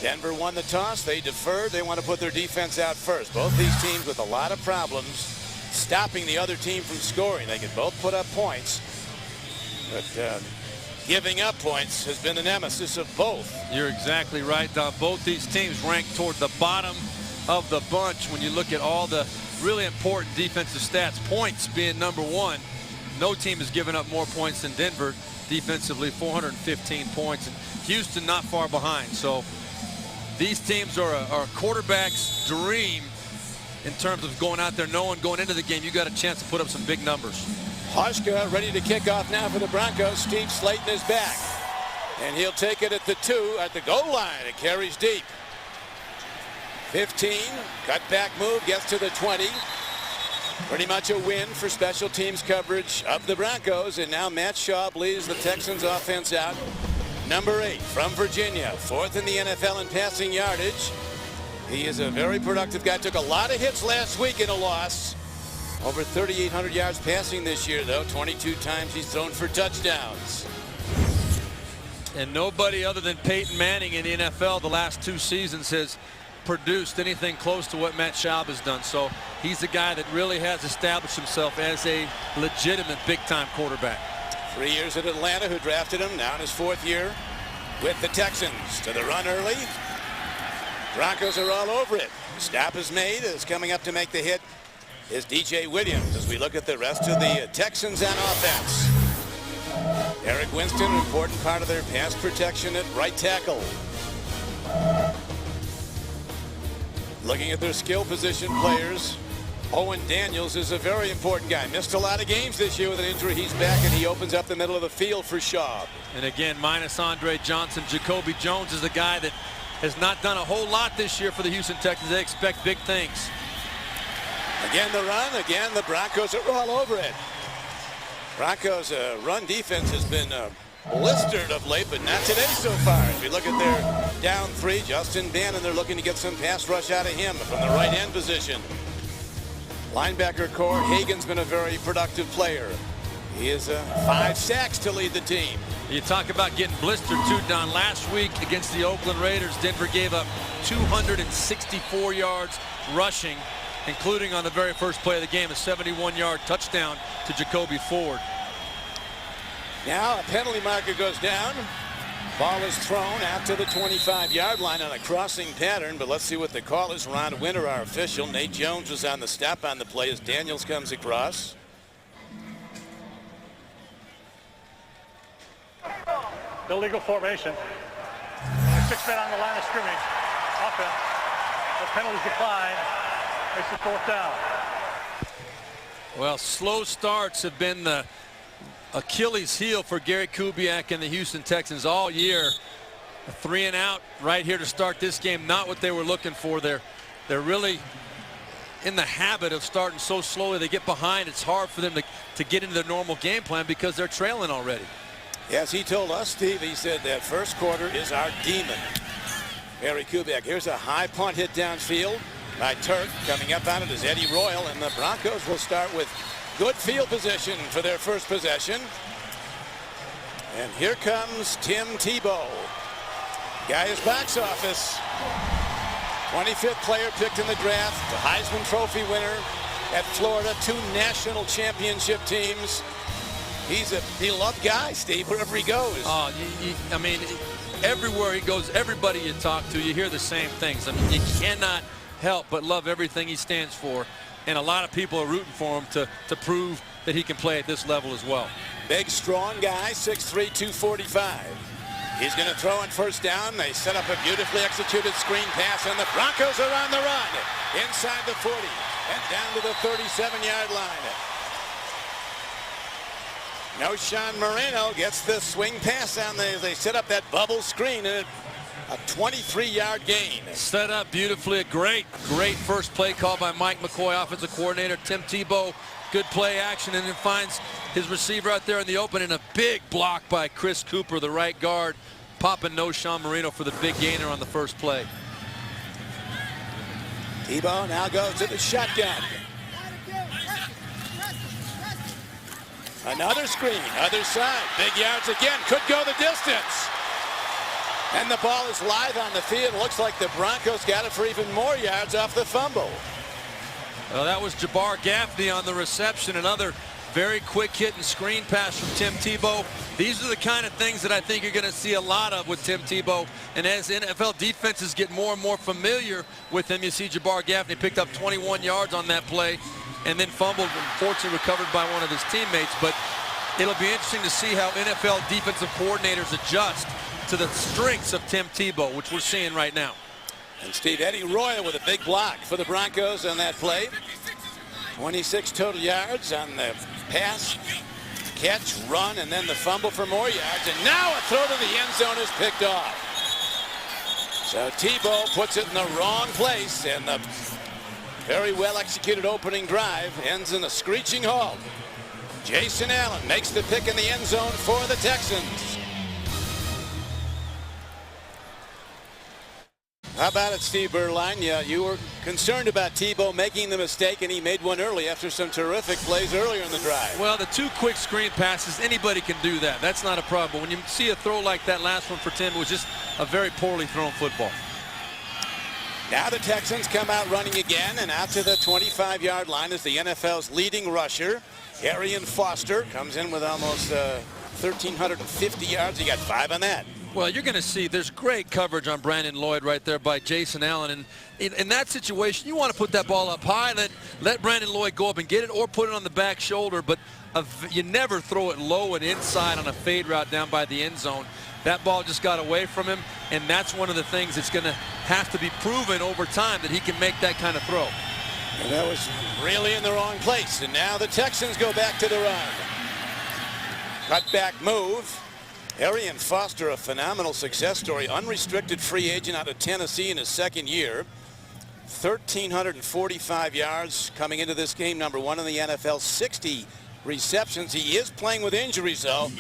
Denver won the toss. They deferred. They want to put their defense out first. Both these teams with a lot of problems stopping the other team from scoring. They can both put up points, but giving up points has been the nemesis of both. You're exactly right, Don. Both these teams ranked toward the bottom of the bunch when you look at all the really important defensive stats. Points being number one. No team has given up more points than Denver. Defensively, 415 points. And Houston not far behind. So these teams are a quarterback's dream in terms of going out there knowing going into the game you got a chance to put up some big numbers. Hauschka ready to kick off now for the Broncos. Steve Slayton is back, and he'll take it at the 2 at the goal line. It carries deep. 15, cut back move, gets to the 20. Pretty much a win for special teams coverage of the Broncos, and now Matt Schaub leads the Texans offense out. Number 8 from Virginia, 4th in the NFL in passing yardage. He is a very productive guy. Took a lot of hits last week in a loss. Over 3,800 yards passing this year, though. 22 times he's thrown for touchdowns. And nobody other than Peyton Manning in the NFL the last 2 seasons has produced anything close to what Matt Schaub has done. So he's the guy that really has established himself as a legitimate big-time quarterback. 3 years at Atlanta, who drafted him, now in his 4th year with the Texans. To the run early. Broncos are all over it. Stop is made. Is coming up to make the hit is DJ Williams as we look at the rest of the Texans on offense. Eric Winston, an important part of their pass protection at right tackle. Looking at their skill position players, Owen Daniels is a very important guy. Missed a lot of games this year with an injury. He's back, and he opens up the middle of the field for Schaub. And again, minus Andre Johnson, Jacoby Jones is the guy that has not done a whole lot this year for the Houston Texans. They expect big things. Again the run. Again the Broncos are all over it. Broncos run defense has been blistered of late, but not today so far. If you look at their down 3, Justin Bannon, they're looking to get some pass rush out of him from the right end position. Linebacker core, Hagan's been a very productive player. He is 5 sacks to lead the team. You talk about getting blistered too, Don. Last week against the Oakland Raiders, Denver gave up 264 yards rushing, including on the very first play of the game, a 71-yard touchdown to Jacoby Ford. Now a penalty marker goes down. Ball is thrown out to the 25-yard line on a crossing pattern, but let's see what the call is. Ron Winter, our official. Nate Jones was on the stop on the play as Daniels comes across. Illegal formation. 6 men on the line of scrimmage. Offense. The penalties decline. Makes it 4th down. Well, slow starts have been the Achilles heel for Gary Kubiak and the Houston Texans all year. A 3 and out right here to start this game. Not what they were looking for. They're really in the habit of starting so slowly. They get behind. It's hard for them to get into their normal game plan because they're trailing already. Yes, he told us, Steve, he said that first quarter is our demon. Gary Kubiak. Here's a high punt hit downfield by Turk. Coming up on it is Eddie Royal, and the Broncos will start with good field position for their first possession. And here comes Tim Tebow. Guy is box office. 25th player picked in the draft, the Heisman Trophy winner at Florida, 2 national championship teams. He's a beloved guy, Steve, wherever he goes. Oh, I mean, everywhere he goes, everybody you talk to, you hear the same things. I mean, you cannot help but love everything he stands for. And a lot of people are rooting for him to prove that he can play at this level as well. Big, strong guy, 6'3", 245. He's going to throw on first down. They set up a beautifully executed screen pass, and the Broncos are on the run. Inside the 40 and down to the 37-yard line. Noshawn Moreno gets the swing pass down there. They set up that bubble screen, and a 23-yard gain. Set up beautifully. A great first play call by Mike McCoy, offensive coordinator. Tim Tebow, good play action, and then finds his receiver out there in the open, and a big block by Chris Cooper, the right guard, popping Noshawn Moreno for the big gainer on the first play. Tebow now goes to the shotgun. Another screen, other side, big yards again, could go the distance. And the ball is live on the field. Looks like the Broncos got it for even more yards off the fumble. Well, that was Jabbar Gaffney on the reception. Another very quick hit and screen pass from Tim Tebow. These are the kind of things that I think you're going to see a lot of with Tim Tebow. And as NFL defenses get more and more familiar with him, you see Jabbar Gaffney picked up 21 yards on that play and then fumbled, unfortunately recovered by one of his teammates. But it'll be interesting to see how NFL defensive coordinators adjust to the strengths of Tim Tebow, which we're seeing right now. And Steve, Eddie Royal with a big block for the Broncos on that play. 26 total yards on the pass, catch, run, and then the fumble for more yards. And now a throw to the end zone is picked off. So Tebow puts it in the wrong place, and the very well executed opening drive ends in a screeching halt. Jason Allen makes the pick in the end zone for the Texans. How about it, Steve Berline? Yeah, you were concerned about Tebow making the mistake, and he made one early after some terrific plays earlier in the drive. Well, the two quick screen passes, anybody can do that. That's not a problem. But when you see a throw like that last one for Tim, it was just a very poorly thrown football. Now the Texans come out running again, and out to the 25-yard line is the NFL's leading rusher. Arian Foster comes in with almost 1,350 yards. He got 5 on that. Well, you're going to see there's great coverage on Brandon Lloyd right there by Jason Allen. And in that situation, you want to put that ball up high, let Brandon Lloyd go up and get it, or put it on the back shoulder. But you never throw it low and inside on a fade route down by the end zone. That ball just got away from him, and that's one of the things that's going to have to be proven over time, that he can make that kind of throw. And that was really in the wrong place. And now the Texans go back to the run. Cutback move. Arian Foster, a phenomenal success story. Unrestricted free agent out of Tennessee in his second year. 1,345 yards coming into this game. Number 1 in the NFL. 60 receptions. He is playing with injuries, though.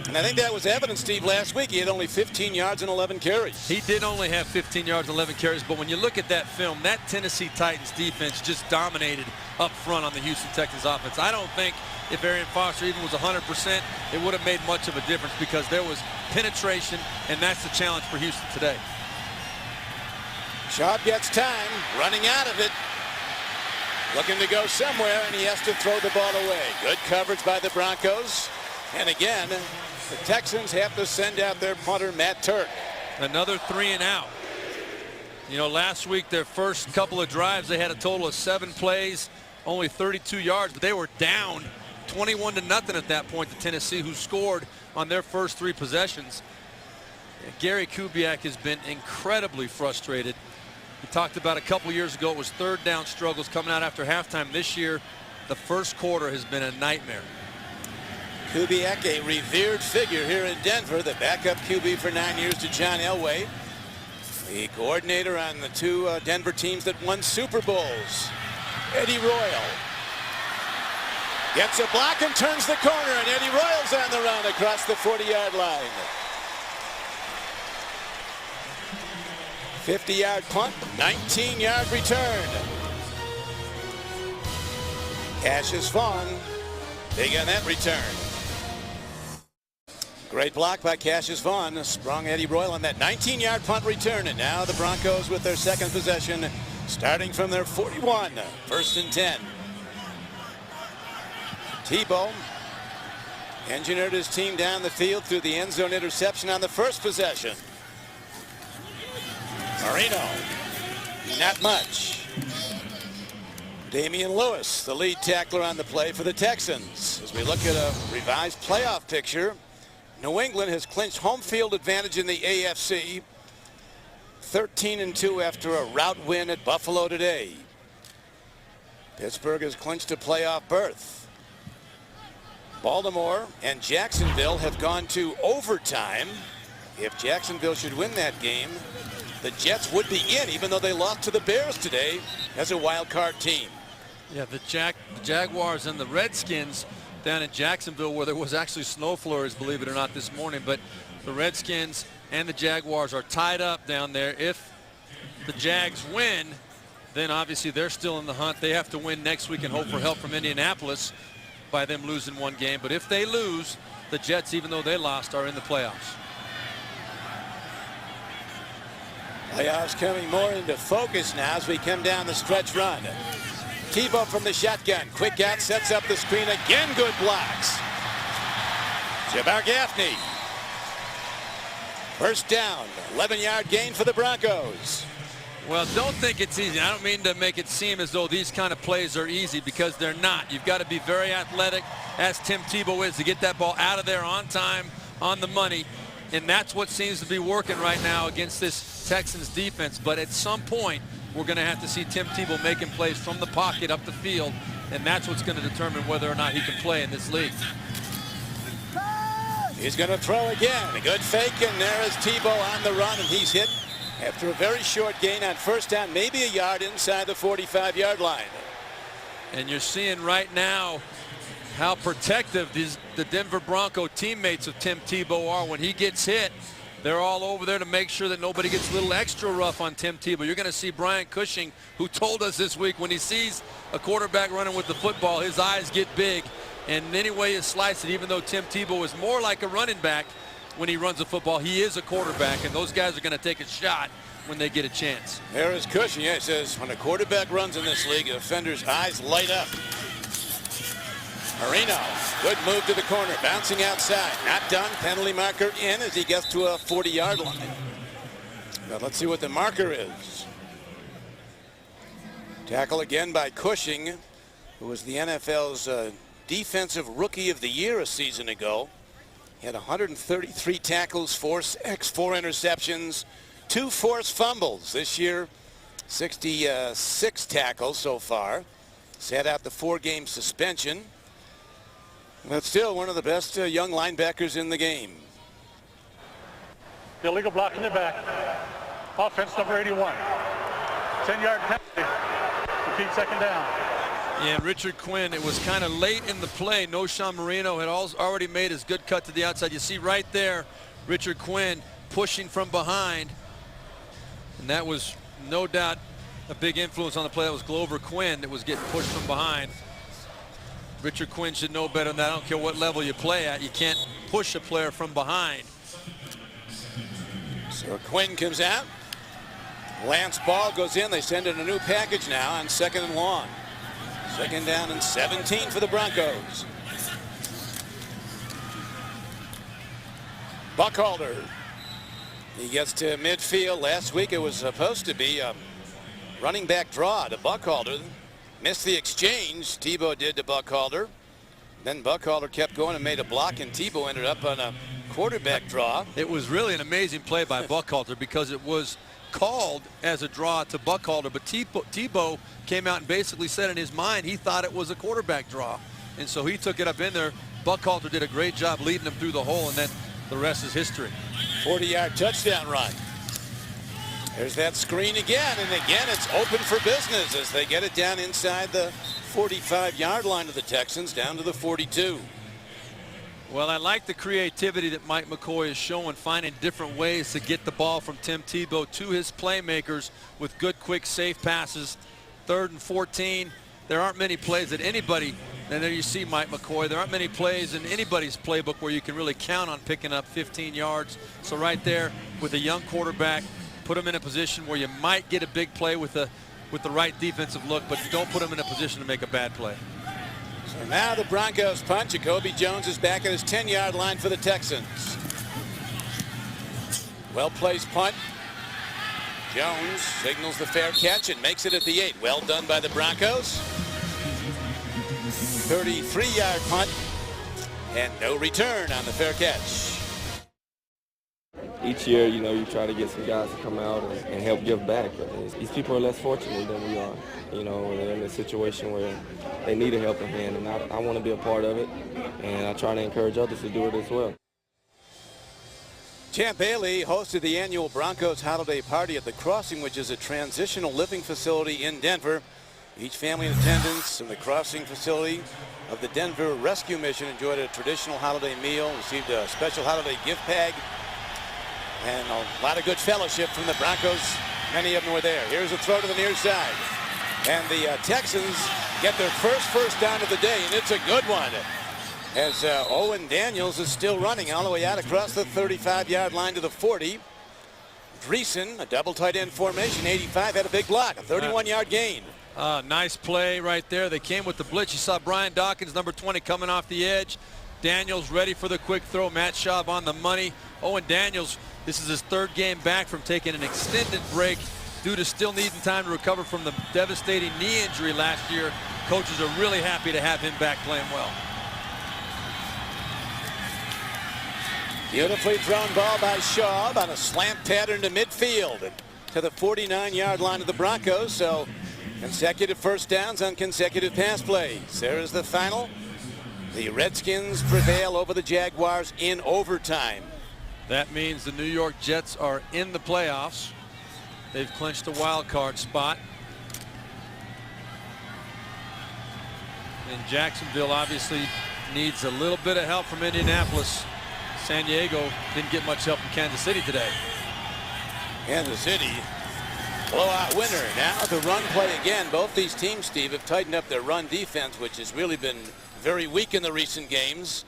And I think that was evident, Steve, last week. He had only 15 yards and 11 carries. He did only have 15 yards and 11 carries. But when you look at that film, that Tennessee Titans defense just dominated up front on the Houston Texans offense. I don't think if Arian Foster even was 100%, it would have made much of a difference, because there was penetration, and that's the challenge for Houston today. Schaub gets time, running out of it. Looking to go somewhere, and he has to throw the ball away. Good coverage by the Broncos. And again, the Texans have to send out their punter, Matt Turk. Another 3 and out. You know, last week, their first couple of drives, they had a total of 7 plays, only 32 yards, but they were down 21-0 at that point to Tennessee, who scored on their first 3 possessions. Gary Kubiak has been incredibly frustrated. We talked about a couple years ago, it was 3rd down struggles coming out after halftime. This year, the first quarter has been a nightmare. Kubiak, a revered figure here in Denver, the backup QB for 9 years to John Elway, the coordinator on the 2 Denver teams that won Super Bowls. Eddie Royal gets a block and turns the corner, and Eddie Royal's on the run across the 40-yard line. 50-yard punt, 19-yard return. Cassius Vaughn, big on that return. Great block by Cassius Vaughn, sprung Eddie Royal on that 19-yard punt return, and now the Broncos with their second possession, starting from their 41, 1st and 10. Tebow engineered his team down the field through the end zone interception on the first possession. Marino, not much. Damian Lewis, the lead tackler on the play for the Texans. As we look at a revised playoff picture, New England has clinched home field advantage in the AFC. 13-2 after a rout win at Buffalo today. Pittsburgh has clinched a playoff berth. Baltimore and Jacksonville have gone to overtime. If Jacksonville should win that game, the Jets would be in, even though they lost to the Bears today as a wild card team. Yeah, the Jaguars and the Redskins down in Jacksonville, where there was actually snow flurries, believe it or not, this morning. But the Redskins and the Jaguars are tied up down there. If the Jags win, then obviously they're still in the hunt. They have to win next week and hope for help from Indianapolis by them losing 1 game. But if they lose, the Jets, even though they lost, are in the playoffs. Playoffs coming more into focus now as we come down the stretch run. Tebow from the shotgun. Quick out, sets up the screen again. Good blocks. Jabbar Gaffney. First down. 11-yard gain for the Broncos. Well, don't think it's easy. I don't mean to make it seem as though these kind of plays are easy, because they're not. You've got to be very athletic, as Tim Tebow is, to get that ball out of there on time, on the money. And that's what seems to be working right now against this Texans defense. But at some point, we're going to have to see Tim Tebow making plays from the pocket up the field, and that's what's going to determine whether or not he can play in this league. He's going to throw again. A good fake, and there is Tebow on the run, and he's hit after a very short gain on first down, maybe a yard inside the 45-yard line. And you're seeing right now how protective the Denver Bronco teammates of Tim Tebow are. When he gets hit, they're all over there to make sure that nobody gets a little extra rough on Tim Tebow. You're going to see Brian Cushing, who told us this week when he sees a quarterback running with the football, his eyes get big. And any way you slice it, even though Tim Tebow is more like a running back when he runs the football, he is a quarterback, and those guys are going to take a shot when they get a chance. There is Cushing. Yeah, it says when a quarterback runs in this league, a defender's eyes light up. Marino, good move to the corner, bouncing outside. Not done. Penalty marker in as he gets to a 40-yard line. Now let's see what the marker is. Tackle again by Cushing, who was the NFL's Defensive Rookie of the Year a season ago. He had 133 tackles, 4 sacks, 4 interceptions, 2 forced fumbles. This year, 66 tackles so far. Sat out the 4-game suspension. But still one of the best young linebackers in the game. Illegal block in the back. Offense number 81. 10-yard penalty. Repeat second down. Yeah, Richard Quinn, it was kind of late in the play. Noshawn Marino had already made his good cut to the outside. You see right there, Richard Quinn pushing from behind. And that was no doubt a big influence on the play. That was Glover Quinn that was getting pushed from behind. Richard Quinn should know better than that. I don't care what level you play at. You can't push a player from behind. So Quinn comes out. Lance Ball goes in. They send in a new package now on 2nd and long. 2nd down and 17 for the Broncos. Buckhalter. He gets to midfield. Last week it was supposed to be a running back draw to Buckhalter. Missed the exchange. Tebow did to Buckhalter. Then Buckhalter kept going and made a block, and Tebow ended up on a quarterback draw. It was really an amazing play by Buckhalter, because it was called as a draw to Buckhalter, but Tebow came out and basically said in his mind he thought it was a quarterback draw, and so he took it up in there. Buckhalter did a great job leading him through the hole, and then the rest is history. 40-yard touchdown run. There's that screen again, and again it's open for business as they get it down inside the 45-yard line of the Texans, down to the 42. Well, I like the creativity that Mike McCoy is showing, finding different ways to get the ball from Tim Tebow to his playmakers with good, quick, safe passes. 3rd and 14. There aren't many plays that anybody, and there you see Mike McCoy, there aren't many plays in anybody's playbook where you can really count on picking up 15 yards. So right there with a young quarterback, put him in a position where you might get a big play with the right defensive look, but don't put him in a position to make a bad play. So now the Broncos punt. Jacoby Jones is back at his 10-yard line for the Texans. Well-placed punt. Jones signals the fair catch and makes it at the 8. Well done by the Broncos. 33-yard punt and no return on the fair catch. Each year, you know, you try to get some guys to come out and help give back. But these people are less fortunate than we are. You know, they're in a situation where they need a helping hand, and I want to be a part of it, and I try to encourage others to do it as well. Champ Bailey hosted the annual Broncos holiday party at the Crossing, which is a transitional living facility in Denver. Each family in attendance in the Crossing facility of the Denver Rescue Mission enjoyed a traditional holiday meal, received a special holiday gift bag, and a lot of good fellowship from the Broncos. Many of them were there. Here's a throw to the near side. And the Texans get their first down of the day, and it's a good one. As Owen Daniels is still running all the way out across the 35-yard line to the 40. Dreesen, a double tight end formation, 85, had a big block, a 31-yard gain. Nice play right there. They came with the blitz. You saw Brian Dawkins, number 20, coming off the edge. Daniels ready for the quick throw. Matt Schaub on the money. Owen Daniels, this is his third game back from taking an extended break due to still needing time to recover from the devastating knee injury last year. Coaches are really happy to have him back playing well. Beautifully thrown ball by Schaub on a slant pattern to midfield and to the 49-yard line of the Broncos. So consecutive first downs on consecutive pass plays. There is the final. The Redskins prevail over the Jaguars in overtime. That means the New York Jets are in the playoffs. They've clinched a wild card spot. And Jacksonville obviously needs a little bit of help from Indianapolis. San Diego didn't get much help from Kansas City today. Kansas City, blowout winner. Now the run play again. Both these teams, Steve, have tightened up their run defense, which has really been very weak in the recent games.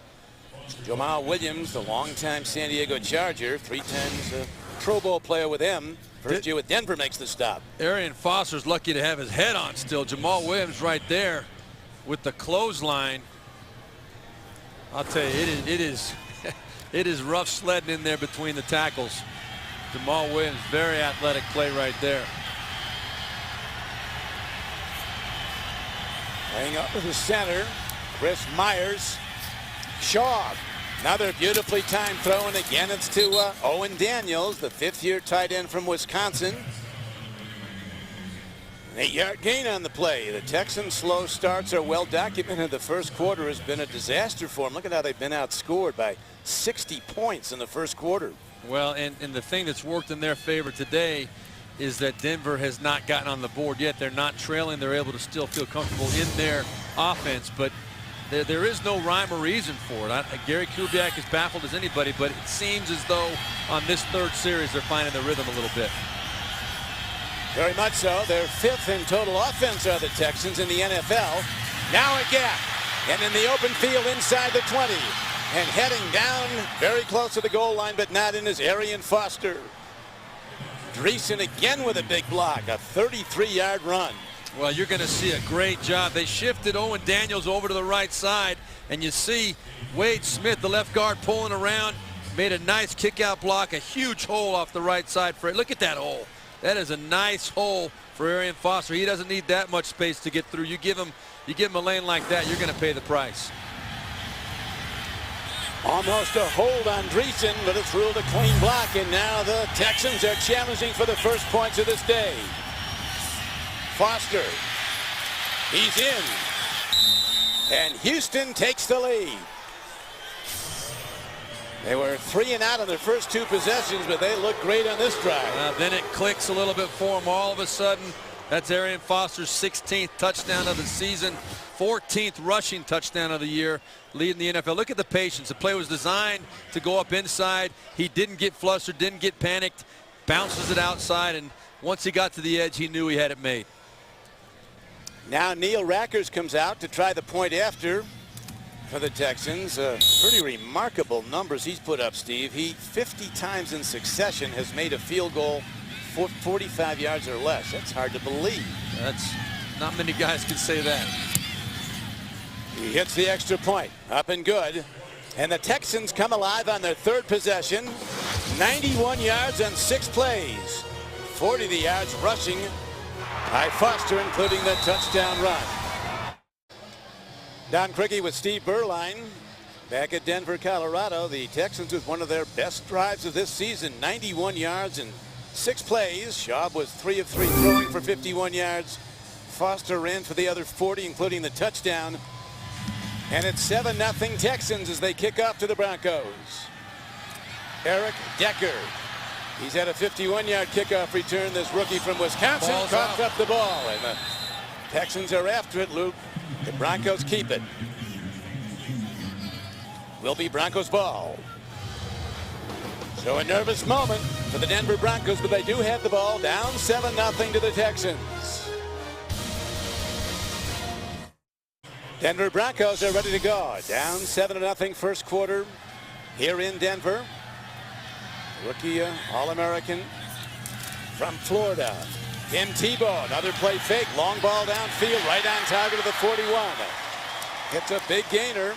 Jamal Williams, the longtime San Diego Charger, 3 times a Pro Bowl player with them. First year with Denver makes the stop. Arian Foster's lucky to have his head on still. Jamal Williams right there with the clothesline. I'll tell you, it is it is rough sledding in there between the tackles. Jamal Williams, very athletic play right there. Playing up to the center, Chris Myers. Schaub, another beautifully timed throw, and again it's to Owen Daniels, the 5th-year tight end from Wisconsin. An 8-yard gain on the play. The Texans' slow starts are well documented. The first quarter has been a disaster for them. Look at how they've been outscored by 60 points in the first quarter. Well, and the thing that's worked in their favor today is that Denver has not gotten on the board yet. They're not trailing. They're able to still feel comfortable in their offense, but there is no rhyme or reason for it. Gary Kubiak is baffled as anybody, but it seems as though on this third series they're finding the rhythm a little bit. Very much so. They're 5th in total offense are the Texans in the NFL. Now a gap, and in the open field inside the 20. And heading down very close to the goal line, but not in, is Arian Foster. Dreesen again with a big block, a 33-yard run. Well, you're going to see a great job. They shifted Owen Daniels over to the right side, and you see Wade Smith, the left guard, pulling around, made a nice kick-out block, a huge hole off the right side for it. Look at that hole. That is a nice hole for Arian Foster. He doesn't need that much space to get through. You give him a lane like that, you're going to pay the price. Almost a hold on Dreesen, but it's ruled a clean block, and now the Texans are challenging for the first points of this day. Foster, he's in, and Houston takes the lead. They were 3 and out on their first 2 possessions, but they look great on this drive. Then it clicks a little bit for them. All of a sudden, that's Arian Foster's 16th touchdown of the season, 14th rushing touchdown of the year, leading the NFL. Look at the patience. The play was designed to go up inside. He didn't get flustered, didn't get panicked, bounces it outside, and once he got to the edge, he knew he had it made. Now Neil Rackers comes out to try the point after for the Texans. Pretty remarkable numbers he's put up, Steve. He 50 times in succession has made a field goal for 45 yards or less. That's hard to believe. That's not many guys can say that. He hits the extra point, up and good. And the Texans come alive on their 3rd possession. 91 yards on 6 plays. 40 of the yards rushing by Foster, including the touchdown run. Don Criqui with Steve Berline back at Denver, Colorado. The Texans with one of their best drives of this season. 91 yards and 6 plays. Schaub was 3 of 3 throwing for 51 yards. Foster ran for the other 40, including the touchdown. And it's 7-0 Texans as they kick off to the Broncos. Eric Decker. He's had a 51-yard kickoff return. This rookie from Wisconsin coughs up the ball. And the Texans are after it, Luke. The Broncos keep it. Will be Broncos ball. So a nervous moment for the Denver Broncos, but they do have the ball, down 7-0 to the Texans. Denver Broncos are ready to go. Down 7-0 first quarter here in Denver. Rookie All-American from Florida. Tim Tebow, another play fake. Long ball downfield, right on target of the 41. Hits a big gainer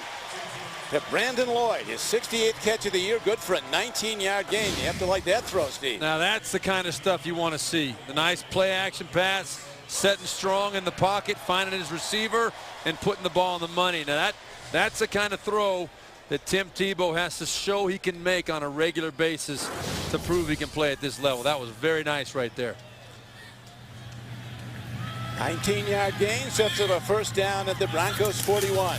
to Brandon Lloyd. His 68th catch of the year, good for a 19-yard gain. You have to like that throw, Steve. Now that's the kind of stuff you want to see. The nice play action pass, setting strong in the pocket, finding his receiver, and putting the ball on the money. Now that's the kind of throw that Tim Tebow has to show he can make on a regular basis to prove he can play at this level. That was very nice right there. 19-yard gain, sets up a first down at the Broncos 41.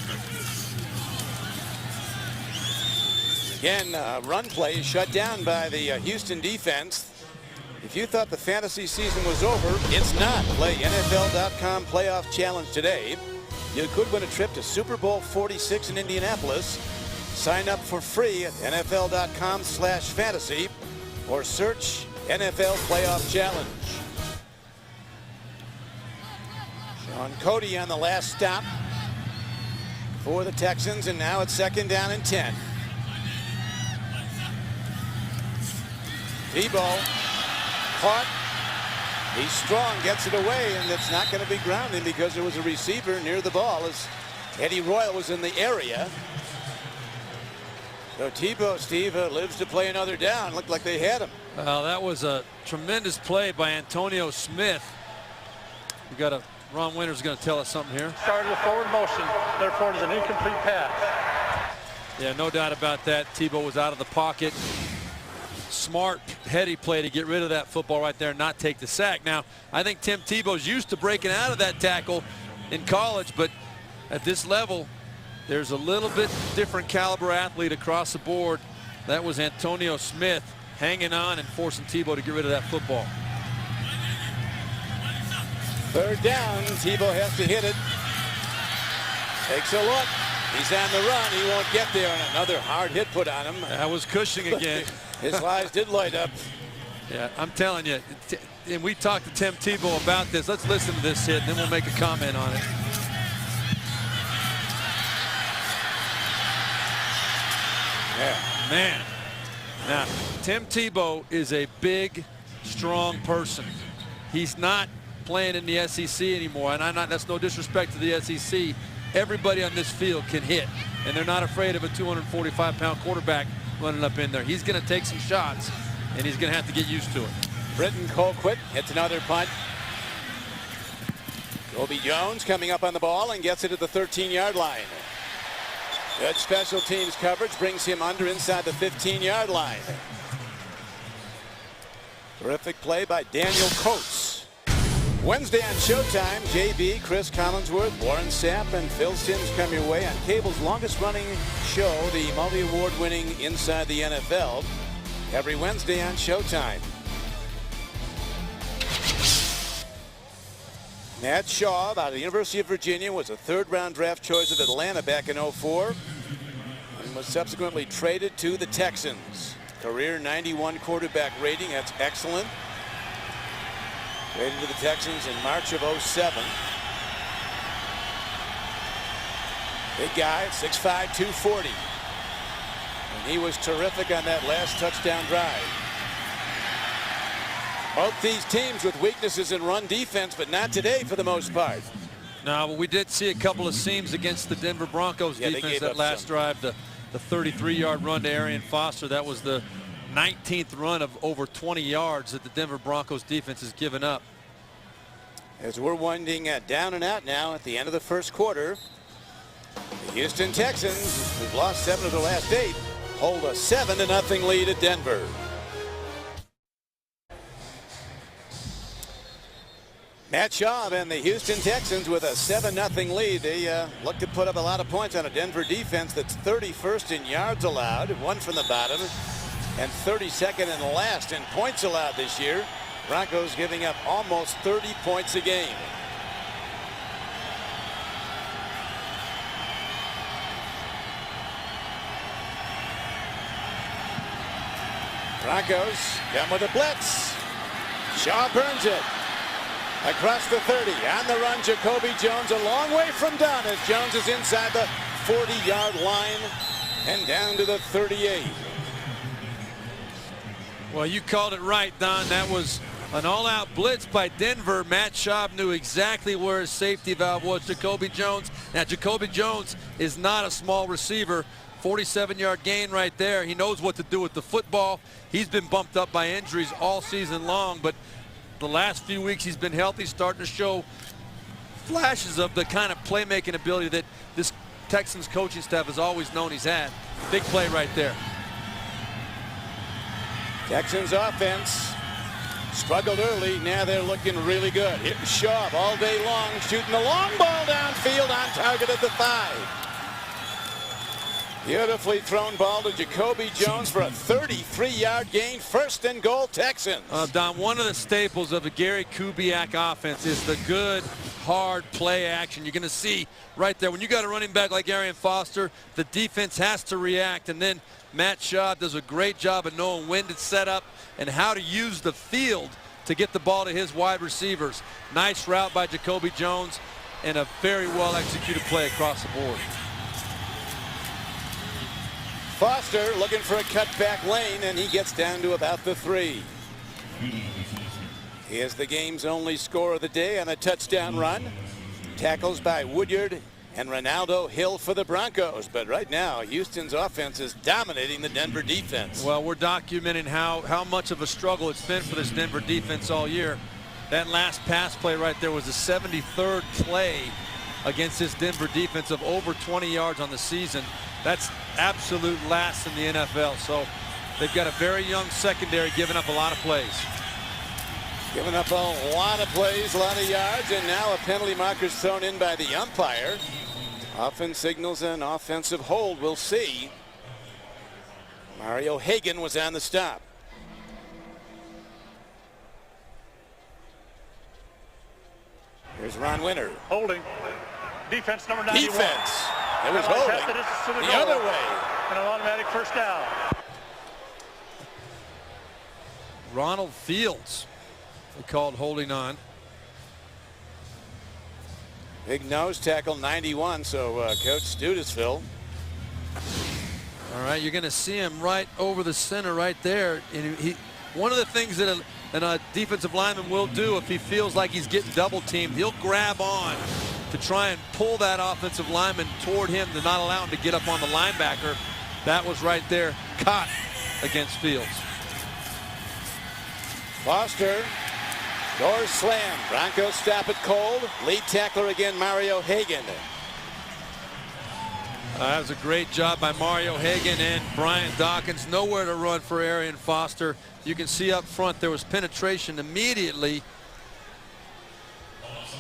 Again, run play is shut down by the Houston defense. If you thought the fantasy season was over, it's not. Play NFL.com Playoff Challenge today. You could win a trip to Super Bowl 46 in Indianapolis. Sign up for free at NFL.com/fantasy or search NFL Playoff Challenge. Sean Cody on the last stop for the Texans, and now it's 2nd down and 10. Tebow caught. He's strong, gets it away, and it's not going to be grounding because there was a receiver near the ball as Eddie Royal was in the area. So Tebow, Steve, lives to play another down. Looked like they had him. Well, that was a tremendous play by Antonio Smith. We got Ron Winter's going to tell us something here. Started with forward motion, therefore it is an incomplete pass. Yeah, no doubt about that. Tebow was out of the pocket. Smart, heady play to get rid of that football right there and not take the sack. Now, I think Tim Tebow's used to breaking out of that tackle in college, but at this level, there's a little bit different caliber athlete across the board. That was Antonio Smith hanging on and forcing Tebow to get rid of that football. 3rd down. Tebow has to hit it. Takes a look. He's on the run. He won't get there. And another hard hit put on him. That was Cushing again. His eyes did light up. Yeah, I'm telling you. And we talked to Tim Tebow about this. Let's listen to this hit, and then we'll make a comment on it. Yeah. Man. Now, Tim Tebow is a big, strong person. He's not playing in the SEC anymore, and that's no disrespect to the SEC. Everybody on this field can hit, and they're not afraid of a 245-pound quarterback running up in there. He's going to take some shots, and he's going to have to get used to it. Britton Colquitt hits another punt. Colby Jones coming up on the ball and gets it at the 13-yard line. Good special teams coverage brings him under inside the 15-yard line. Terrific play by Daniel Coates. Wednesday on Showtime, JB, Chris Collinsworth, Warren Sapp, and Phil Simms come your way on cable's longest-running show, the multi-award-winning Inside the NFL, every Wednesday on Showtime. Matt Shaw, out of the University of Virginia, was a 3rd-round draft choice of Atlanta back in '04 and was subsequently traded to the Texans. Career 91 quarterback rating, that's excellent. Traded to the Texans in March of '07. Big guy, 6'5", 240. And he was terrific on that last touchdown drive. Both these teams with weaknesses in run defense, but not today for the most part. No, but we did see a couple of seams against the Denver Broncos defense that last drive. The 33-yard run to Arian Foster. That was the 19th run of over 20 yards that the Denver Broncos defense has given up. As we're winding down and out now at the end of the first quarter, the Houston Texans, who've lost 7 of their last 8, hold a 7-0 lead at Denver. Matt Shaw and the Houston Texans with a 7-0 lead. They look to put up a lot of points on a Denver defense that's 31st in yards allowed, 1 from the bottom, and 32nd and last in points allowed this year. Broncos giving up almost 30 points a game. Broncos come with a blitz. Shaw burns it. Across the 30, on the run, Jacoby Jones a long way from done as Jones is inside the 40-yard line and down to the 38. Well, you called it right, Don. That was An all-out blitz by Denver. Matt Schaub knew exactly where his safety valve was, Jacoby Jones. Now, Jacoby Jones is not a small receiver. 47-yard gain right there. He knows what to do with the football. He's been bumped up by injuries all season long, but the last few weeks he's been healthy, starting to show flashes of the kind of playmaking ability that this Texans coaching staff has always known he's had. Big play right there. Texans offense struggled early. Now they're looking really good. Here's Schaub all day long, shooting the long ball downfield, on target at the 5. Beautifully thrown ball to Jacoby Jones for a 33-yard gain. First and goal, Texans. Don, one of the staples of the Gary Kubiak offense is the good, hard play action. You're going to see right there, when you got a running back like Arian Foster, the defense has to react, and then Matt Schaub does a great job of knowing when to set up and how to use the field to get the ball to his wide receivers. Nice route by Jacoby Jones and a very well executed play across the board. Foster looking for a cutback lane, and he gets down to about the 3. He is the game's only score of the day on a touchdown run. Tackles by Woodyard and Ronaldo Hill for the Broncos. But right now, Houston's offense is dominating the Denver defense. Well, we're documenting how much of a struggle it's been for this Denver defense all year. That last pass play right there was the 73rd play against this Denver defense of over 20 yards on the season. That's absolute last in the NFL. So they've got a very young secondary giving up a lot of plays. Giving up a lot of plays, a lot of yards, and now a penalty marker is thrown in by the umpire. Often signals an offensive hold. We'll see. Mario Hagan was on the stop. Here's Ron Winter. Holding. Defense number 91. Defense. It was holding the other way. And an automatic first down. Ronald Fields, they called holding on. Big nose tackle, 91, so Coach Studesville. All right, you're going to see him right over the center right there. And one of the things that a defensive lineman will do if he feels like he's getting double teamed, he'll grab on to try and pull that offensive lineman toward him to not allow him to get up on the linebacker. That was right there, caught against Fields. Foster, doors slam. Broncos stop it cold. Lead tackler again, Mario Hagan. That was a great job by Mario Hagan and Brian Dawkins. Nowhere to run for Arian Foster. You can see up front there was penetration immediately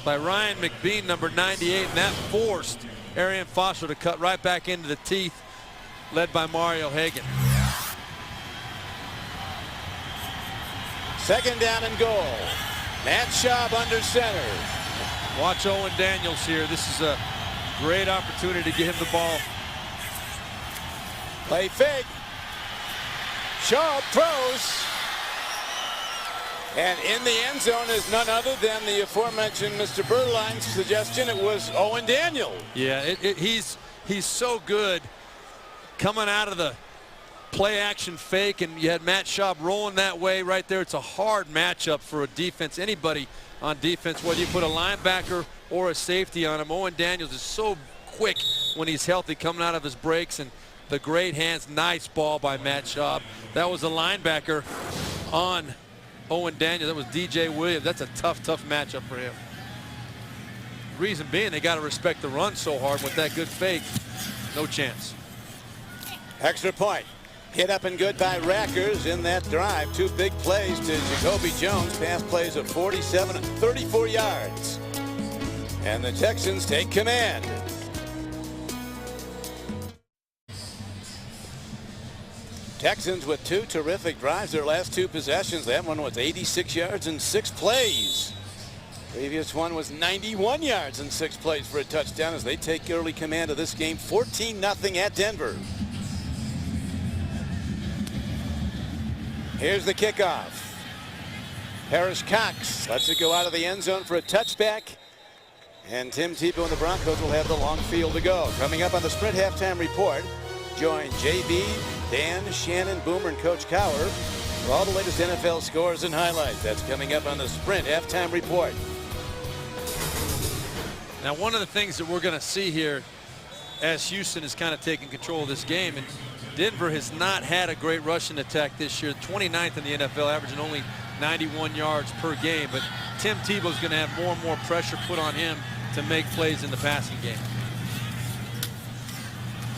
by Ryan McBean, number 98, and that forced Arian Foster to cut right back into the teeth, led by Mario Hagan. Second down and goal. Matt Schaub under center. Watch Owen Daniels here. This is a great opportunity to get him the ball. Play fake. Schaub throws. And in the end zone is none other than the aforementioned Mr. Berline's suggestion. It was Owen Daniels. Yeah, he's so good coming out of the play action fake, and you had Matt Schaub rolling that way right there. It's a hard matchup for a defense, anybody on defense, whether you put a linebacker or a safety on him. Owen Daniels is so quick when he's healthy coming out of his breaks, and the great hands. Nice ball by Matt Schaub. That was a linebacker on Owen Daniels. That was DJ Williams. That's a tough matchup for him. Reason being, they got to respect the run so hard. With that good fake, no chance. Extra point. Hit up and good by Rackers in that drive. 2 big plays to Jacoby Jones. Pass plays of 47 and 34 yards. And the Texans take command. Texans with 2 terrific drives. Their last 2 possessions. That one was 86 yards and 6 plays. Previous one was 91 yards and 6 plays for a touchdown as they take early command of this game. 14-0 at Denver. Here's the kickoff. Parrish Cox lets it go out of the end zone for a touchback. And Tim Tebow and the Broncos will have the long field to go. Coming up on the Sprint Halftime Report, join JB, Dan, Shannon, Boomer, and Coach Cowher For all the latest NFL scores and highlights, that's coming up on the Sprint Halftime Report. Now, one of the things that we're going to see here as Houston is kind of taking control of this game, and Denver has not had a great rushing attack this year, 29th in the NFL, averaging only 91 yards per game. But Tim Tebow's going to have more and more pressure put on him to make plays in the passing game.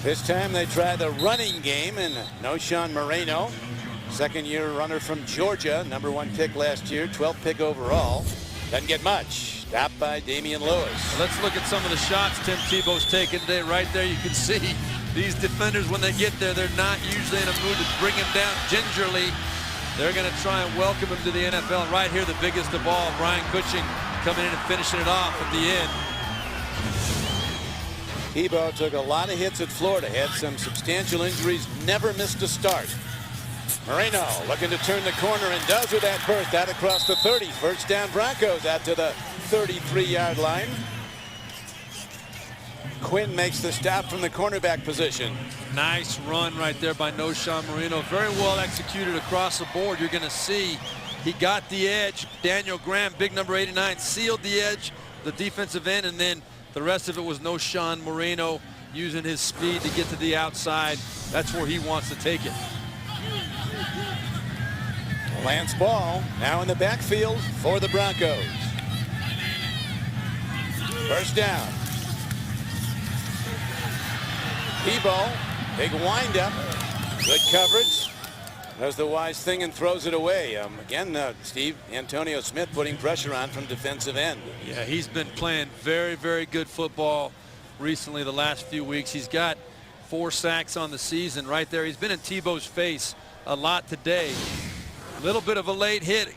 This time they try the running game, and Noshawn Moreno, second-year runner from Georgia, #1 pick last year, 12th pick overall. Doesn't get much. Stopped by Damian Lewis. Let's look at some of the shots Tim Tebow's taken today. Right there you can see these defenders, when they get there, they're not usually in a mood to bring him down gingerly. They're going to try and welcome him to the NFL. And right here, the biggest of all, Brian Cushing coming in and finishing it off at the end. Tebow took a lot of hits at Florida, had some substantial injuries, never missed a start. Moreno looking to turn the corner and does with that burst out across the 30. First down Broncos out to the 33-yard line. Quinn makes the stop from the cornerback position. Nice run right there by Noshawn Moreno. Very well executed across the board. You're going to see he got the edge. Daniel Graham, big number 89, sealed the edge, the defensive end, and then the rest of it was Noshawn Moreno using his speed to get to the outside. That's where he wants to take it. Lance Ball now in the backfield for the Broncos. First down. Tebow, big windup, good coverage. Does the wise thing and throws it away. Again, Steve, Antonio Smith putting pressure on from defensive end. Yeah, he's been playing very, very good football recently the last few weeks. He's got 4 sacks on the season right there. He's been in Tebow's face a lot today. A little bit of a late hit.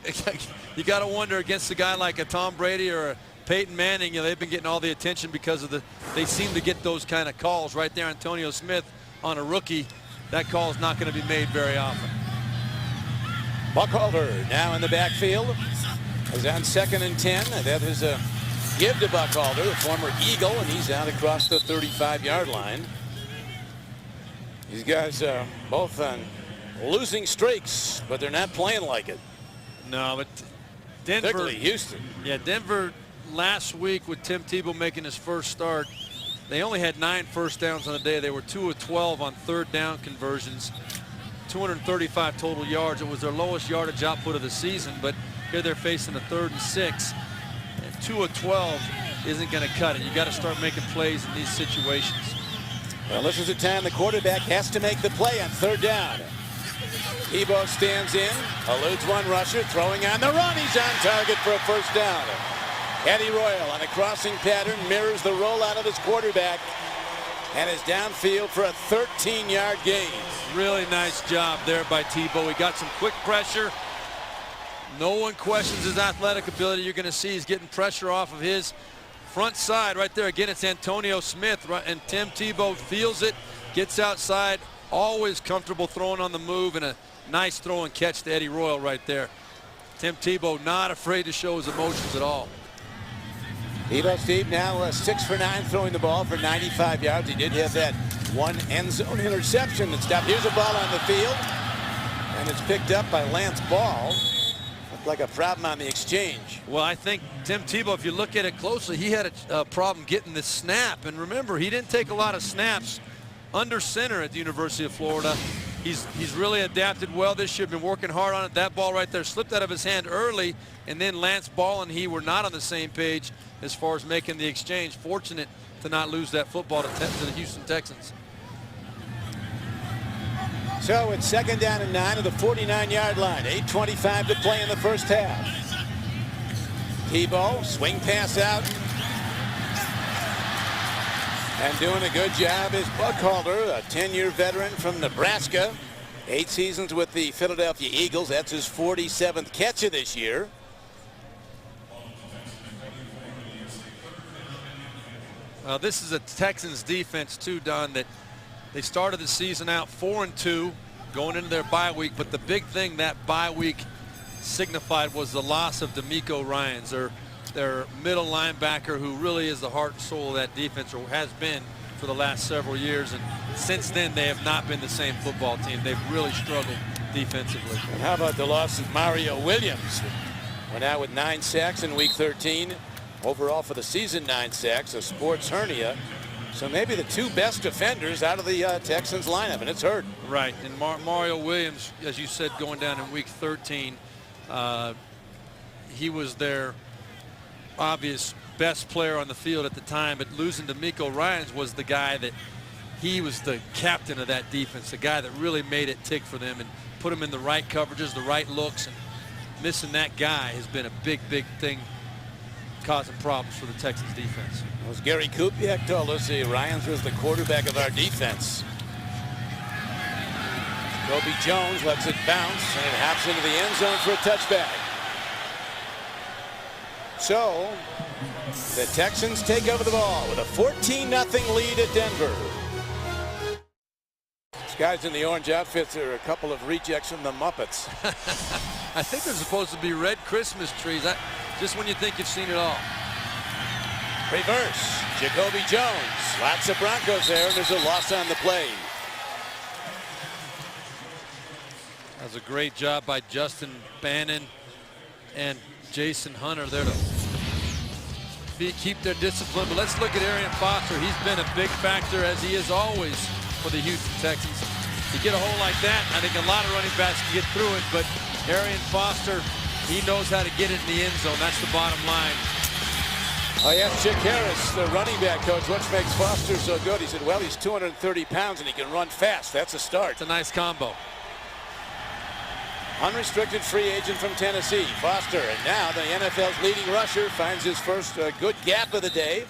You got to wonder against a guy like a Tom Brady or a Peyton Manning, you know, they've been getting all the attention because of they seem to get those kind of calls right there. Antonio Smith on a rookie, that call is not going to be made very often. Buckhalter now in the backfield. Is on 2nd and 10. That is a give to Buckhalter, the former Eagle, and he's out across the 35-yard line. These guys both on losing streaks, but they're not playing like it. No, but Denver, particularly Houston. Yeah, Denver last week with Tim Tebow making his first start, they only had 9 first downs on the day. They were 2 of 12 on third down conversions, 235 total yards. It was their lowest yardage output of the season, but here they're facing a 3rd and 6. And 2 of 12 isn't going to cut it. You got to start making plays in these situations. Well, this is the time the quarterback has to make the play on 3rd down. Tebow stands in, eludes one rusher, throwing on the run. He's on target for a first down. Eddie Royal on a crossing pattern mirrors the rollout of his quarterback and is downfield for a 13-yard gain. Really nice job there by Tebow. He got some quick pressure. No one questions his athletic ability. You're going to see he's getting pressure off of his front side right there. Again, it's Antonio Smith, and Tim Tebow feels it, gets outside, always comfortable throwing on the move, and a nice throw and catch to Eddie Royal right there. Tim Tebow not afraid to show his emotions at all. Tebow, Steve, now 6 for 9 throwing the ball for 95 yards. He did have that one end zone interception that stopped. Here's a ball on the field, and it's picked up by Lance Ball. Looked like a problem on the exchange. Well, I think Tim Tebow, if you look at it closely, he had a problem getting the snap. And remember, he didn't take a lot of snaps under center at the University of Florida. He's really adapted well this year, been working hard on it. That ball right there slipped out of his hand early, and then Lance Ball and he were not on the same page as far as making the exchange. Fortunate to not lose that football to the Houston Texans. So it's 2nd down and 9 at the 49-yard line. 8:25 to play in the first half. Tebow, swing pass out. And doing a good job is Buckhalter, a 10-year veteran from Nebraska. 8 seasons with the Philadelphia Eagles. That's his 47th catch of this year. This is a Texans defense too, Don, that they started the season out 4-2 going into their bye week, but the big thing that bye week signified was the loss of D'Amico Ryans, their middle linebacker, who really is the heart and soul of that defense, or has been for the last several years. And since then, they have not been the same football team. They've really struggled. defensively. And how about the loss of Mario Williams? Went out with 9 sacks in week 13. Overall for the season, 9 sacks, a sports hernia. So maybe the 2 best defenders out of the Texans lineup, and it's hurt. Right, and Mario Williams, as you said, going down in week 13, he was their obvious best player on the field at the time, but losing to Miko Ryans was the guy that he was the captain of that defense, the guy that really made it tick for them and put them in the right coverages, the right looks, and missing that guy has been a big thing, causing problems for the Texans defense. As Gary Kubiak told us, Ryans was the quarterback of our defense. Kobe Jones lets it bounce, and it hops into the end zone for a touchback. So the Texans take over the ball with a 14-0 lead at Denver. These guys in the orange outfits are a couple of rejects from the Muppets. I think they're supposed to be red Christmas trees. Just when you think you've seen it all. Reverse. Jacoby Jones. Lots of Broncos there, and there's a loss on the play. That was a great job by Justin Bannon and Jason Hunter there to keep their discipline. But let's look at Arian Foster. He's been a big factor, as he is always, for the Houston Texans. You get a hole like that, I think a lot of running backs can get through it, but Arian Foster, he knows how to get it in the end zone. That's the bottom line. Oh, yes, Chick Harris, the running back coach. What makes Foster so good? He said, well, he's 230 pounds and he can run fast. That's a start. It's a nice combo. Unrestricted free agent from Tennessee, Foster, and now the NFL's leading rusher finds his first good gap of the day.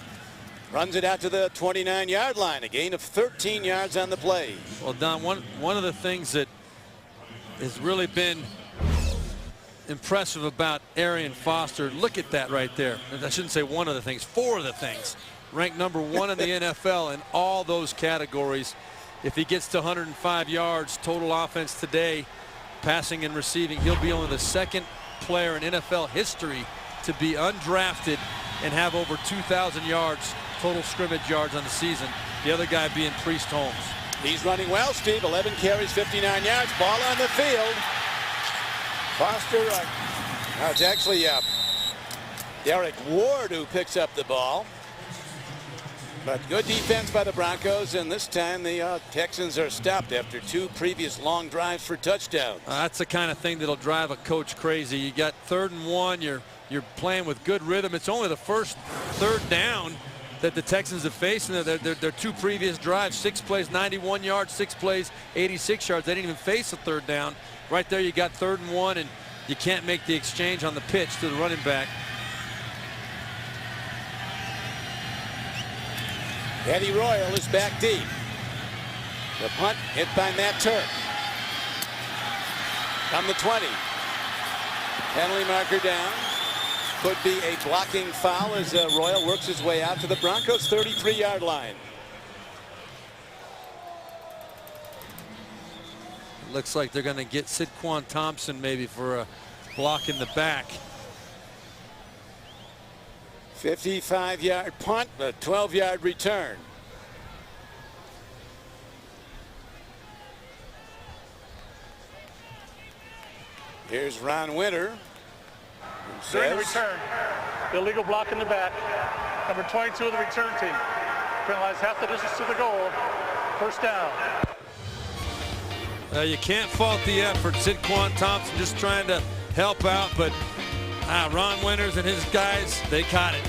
Runs it out to the 29-yard line, a gain of 13 yards on the play. Well, Don, one of the things that has really been impressive about Arian Foster, look at that right there. I shouldn't say one of the things, 4 of the things. Ranked #1 in the NFL in all those categories. If he gets to 105 yards total offense today, passing and receiving, he'll be only the 2nd player in NFL history to be undrafted and have over 2,000 yards total scrimmage yards on the season. The other guy being Priest Holmes. He's running well, Steve. 11 carries, 59 yards. Ball on the field. Foster, it's actually Derek Ward who picks up the ball. But good defense by the Broncos, and this time the Texans are stopped after 2 previous long drives for touchdowns. That's the kind of thing that'll drive a coach crazy. You got 3rd and 1. You're playing with good rhythm. It's only the first 3rd down that the Texans have faced in their 2 previous drives. 6 plays, 91 yards. 6 plays, 86 yards. They didn't even face a 3rd down. Right there, you got 3rd and 1, and you can't make the exchange on the pitch to the running back. Eddie Royal is back deep. The punt hit by Matt Turk. From the 20. Penalty marker down. Could be a blocking foul as Royal works his way out to the Broncos' 33-yard line. Looks like they're going to get Sidquan Thompson maybe for a block in the back. 55-yard punt, a 12-yard return. Here's Ron Winter. During the return, illegal block in the back. Number 22 of the return team. Penalized half the distance to the goal. First down. You can't fault the effort. Sidquan Thompson just trying to help out, but Ron Winters and his guys, they caught it.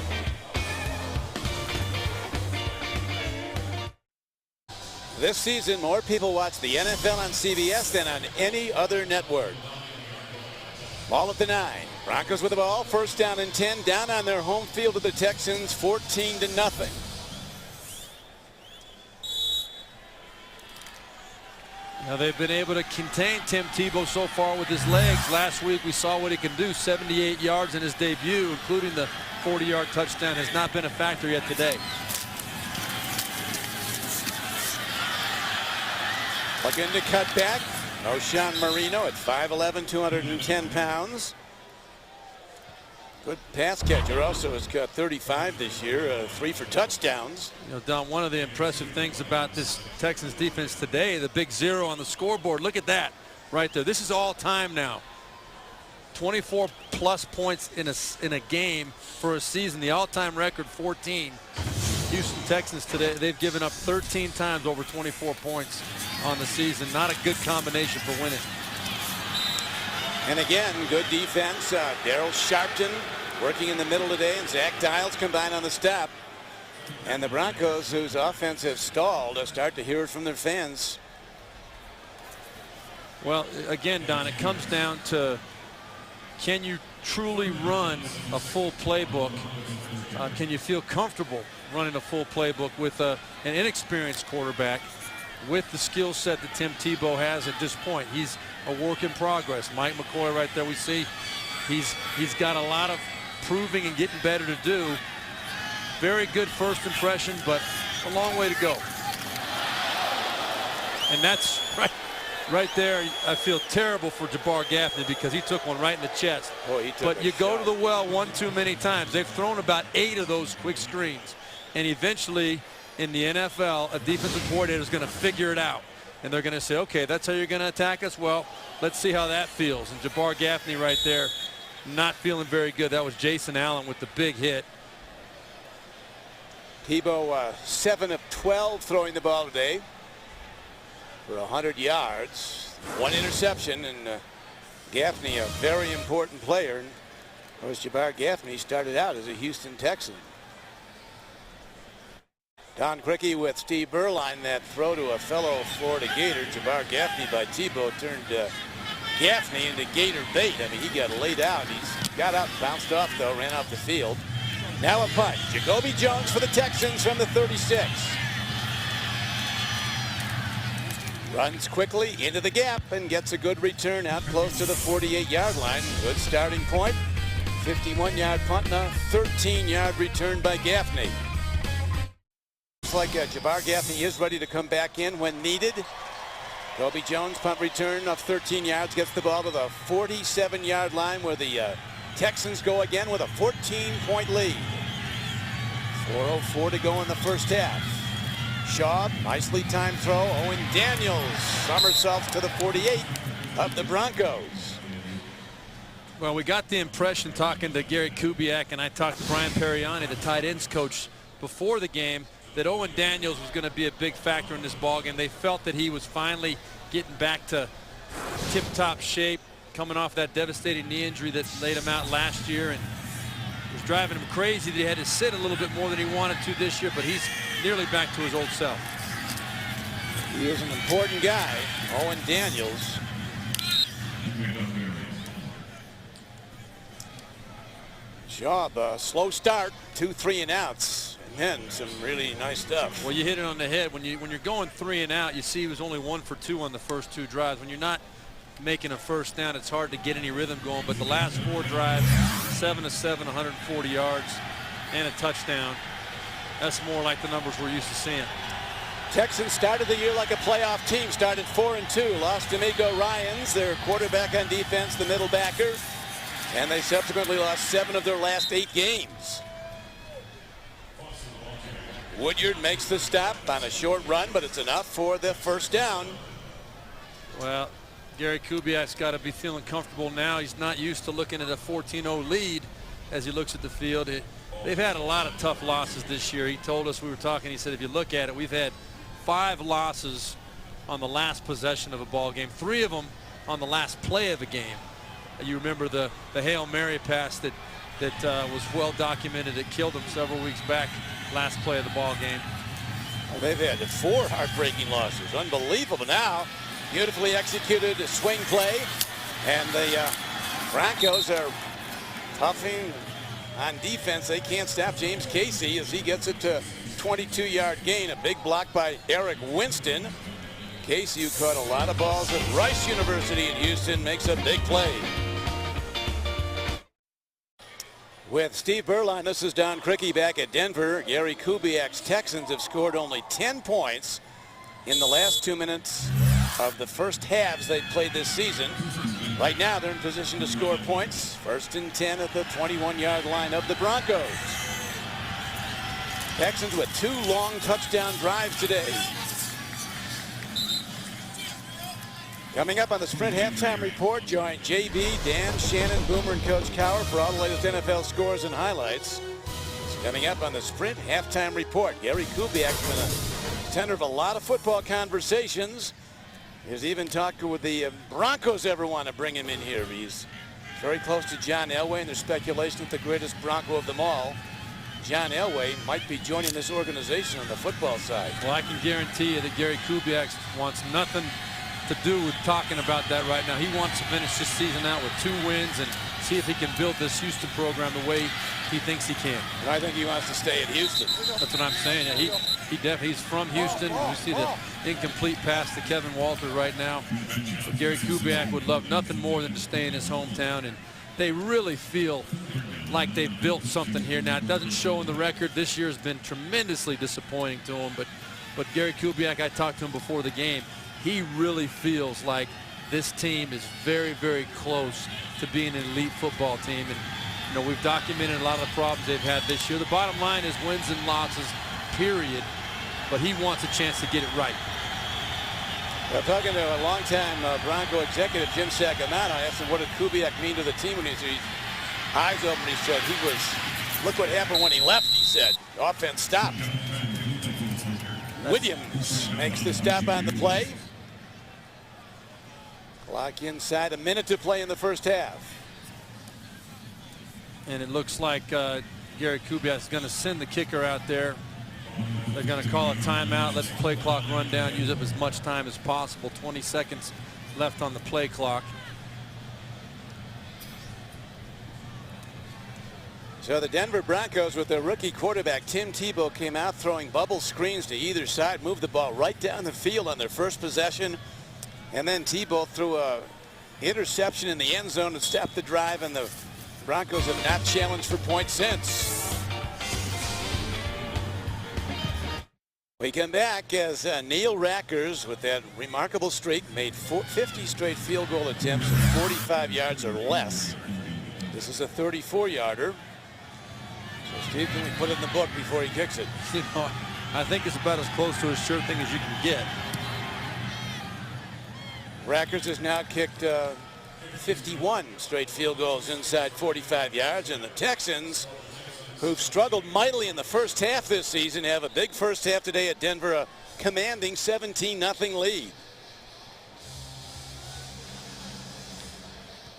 This season, more people watch the NFL on CBS than on any other network. Ball at the 9. Broncos with the ball. First down and 10. Down on their home field of the Texans, 14-0. Now they've been able to contain Tim Tebow so far with his legs. Last week we saw what he can do. 78 yards in his debut, including the 40-yard touchdown. Has not been a factor yet today. Looking to cut back. O'Shawn Marino at 5'11", 210 pounds. Good pass catcher. Also has got 35 this year, 3 for touchdowns. You know, Don, one of the impressive things about this Texans defense today, the big 0 on the scoreboard. Look at that. right there. This is all time now. 24+ points in a game for a season. The all-time record 14. Houston Texans today, they've given up 13 times over 24 points on the season. Not a good combination for winning. And again, good defense. Daryl Sharpton working in the middle today, and Zach Dials combined on the stop. And the Broncos, whose offense has stalled, start to hear it from their fans. Well, again, Don, it comes down to, can you truly run a full playbook? Can you feel comfortable running a full playbook with an inexperienced quarterback with the skill set that Tim Tebow has at this point? He's a work in progress. Mike McCoy right there, we see he's got a lot of proving and getting better to do. Very good first impression, but a long way to go. And that's right there. I feel terrible for Jabbar Gaffney because he took one right in the chest. Boy, but you go to the well one too many times. They've thrown about 8 of those quick screens. And eventually, in the NFL, a defensive coordinator is going to figure it out. And they're going to say, okay, that's how you're going to attack us? Well, let's see how that feels. And Jabbar Gaffney right there, not feeling very good. That was Jason Allen with the big hit. Tebow 7 of 12 throwing the ball today for 100 yards, 1 interception, and Gaffney, a very important player. Of course, Jabbar Gaffney started out as a Houston Texan. Don Criqui with Steve Berline. That throw to a fellow Florida Gator. Jabbar Gaffney by Tebow turned Gaffney into Gator bait. I mean, he got laid out. He's got up, bounced off though, ran off the field. Now a punt. Jacoby Jones for the Texans from the 36. Runs quickly into the gap and gets a good return out close to the 48-yard line. Good starting point. 51-yard punt and a 13-yard return by Gaffney. Looks like Jabbar Gaffney is ready to come back in when needed. Jacoby Jones punt return of 13 yards gets the ball to the 47-yard line where the Texans go again with a 14-point lead. 4:04 to go in the first half. Shaw, nicely timed throw. Owen Daniels somersaults to the 48 of the Broncos. Well, we got the impression talking to Gary Kubiak, and I talked to Brian Periani, the tight ends coach, before the game, that Owen Daniels was going to be a big factor in this ballgame. They felt that he was finally getting back to tip-top shape, coming off that devastating knee injury that laid him out last year, and it was driving him crazy that he had to sit a little bit more than he wanted to this year, but he's nearly back to his old self. He is an important guy, Owen Daniels. Job, slow start, 2 3-and-outs, and then some really nice stuff. Well, you hit it on the head. When you're going 3 and out, you see he was only 1 for 2 on the first 2 drives. When you're not making a first down, it's hard to get any rhythm going. But the last 4 drives, 7 of 7, 140 yards, and a touchdown. That's more like the numbers we're used to seeing. Texans started the year like a playoff team. Started 4-2. Lost D'Amico Ryans, their quarterback on defense, the middle backer. And they subsequently lost 7 of their last 8 games. Woodyard makes the stop on a short run, but it's enough for the first down. Well, Gary Kubiak's got to be feeling comfortable now. He's not used to looking at a 14-0 lead as he looks at the field. They've had a lot of tough losses this year. He told us, we were talking, he said, if you look at it, we've had 5 losses on the last possession of a ball game, 3 of them on the last play of a game. You remember the Hail Mary pass that was well documented. It killed them several weeks back, last play of the ball game. Well, they've had 4 heartbreaking losses. Unbelievable. Now, beautifully executed swing play, and the Broncos are toughing on defense. They can't stop James Casey as he gets it to 22-yard gain. A big block by Eric Winston. Casey, who caught a lot of balls at Rice University in Houston, makes a big play. With Steve Berline, this is Don Criqui back at Denver. Gary Kubiak's Texans have scored only 10 points in the last 2 minutes of the first halves they've played this season. Right now, they're in position to score points. 1st and 10 at the 21-yard line of the Broncos. Texans with 2 long touchdown drives today. Coming up on the Sprint Halftime Report, join JB, Dan, Shannon, Boomer, and Coach Cowher for all the latest NFL scores and highlights. Coming up on the Sprint Halftime Report, Gary Kubiak's been a center of a lot of football conversations. He's even talked with the Broncos ever want to bring him in here. He's very close to John Elway, and there's speculation that the greatest Bronco of them all, John Elway, might be joining this organization on the football side. Well, I can guarantee you that Gary Kubiak wants nothing to do with talking about that right now. He wants to finish this season out with 2 wins and see if he can build this Houston program the way he thinks he can. And I think he wants to stay at Houston. That's what I'm saying. He's from Houston. We see the incomplete pass to Kevin Walter right now. But Gary Kubiak would love nothing more than to stay in his hometown, and they really feel like they've built something here. Now, it doesn't show in the record. This year has been tremendously disappointing to him, but Gary Kubiak, I talked to him before the game, he really feels like this team is very, very close to being an elite football team. And, you know, we've documented a lot of the problems they've had this year. The bottom line is wins and losses, period. But he wants a chance to get it right. Well, talking to a longtime Bronco executive, Jim Sacamano, I asked him what did Kubiak mean to the team when his eyes open. He said look what happened when he left, he said. The offense stopped. Williams makes the stop on the play. Clock inside, a minute to play in the first half. And it looks like Gary Kubiak is going to send the kicker out there. They're going to call a timeout, let the play clock run down, use up as much time as possible. 20 seconds left on the play clock. So the Denver Broncos with their rookie quarterback Tim Tebow came out throwing bubble screens to either side, moved the ball right down the field on their first possession. And then Tebow threw a interception in the end zone to stop the drive, and the Broncos have not challenged for points since. We come back as Neil Rackers, with that remarkable streak, made 50 straight field goal attempts from 45 yards or less. This is a 34-yarder. So Steve, can we put it in the book before he kicks it? You know, I think it's about as close to a sure thing as you can get. Rackers has now kicked 51 straight field goals inside 45 yards, and the Texans, who've struggled mightily in the first half this season, have a big first half today at Denver, a commanding 17-0 lead.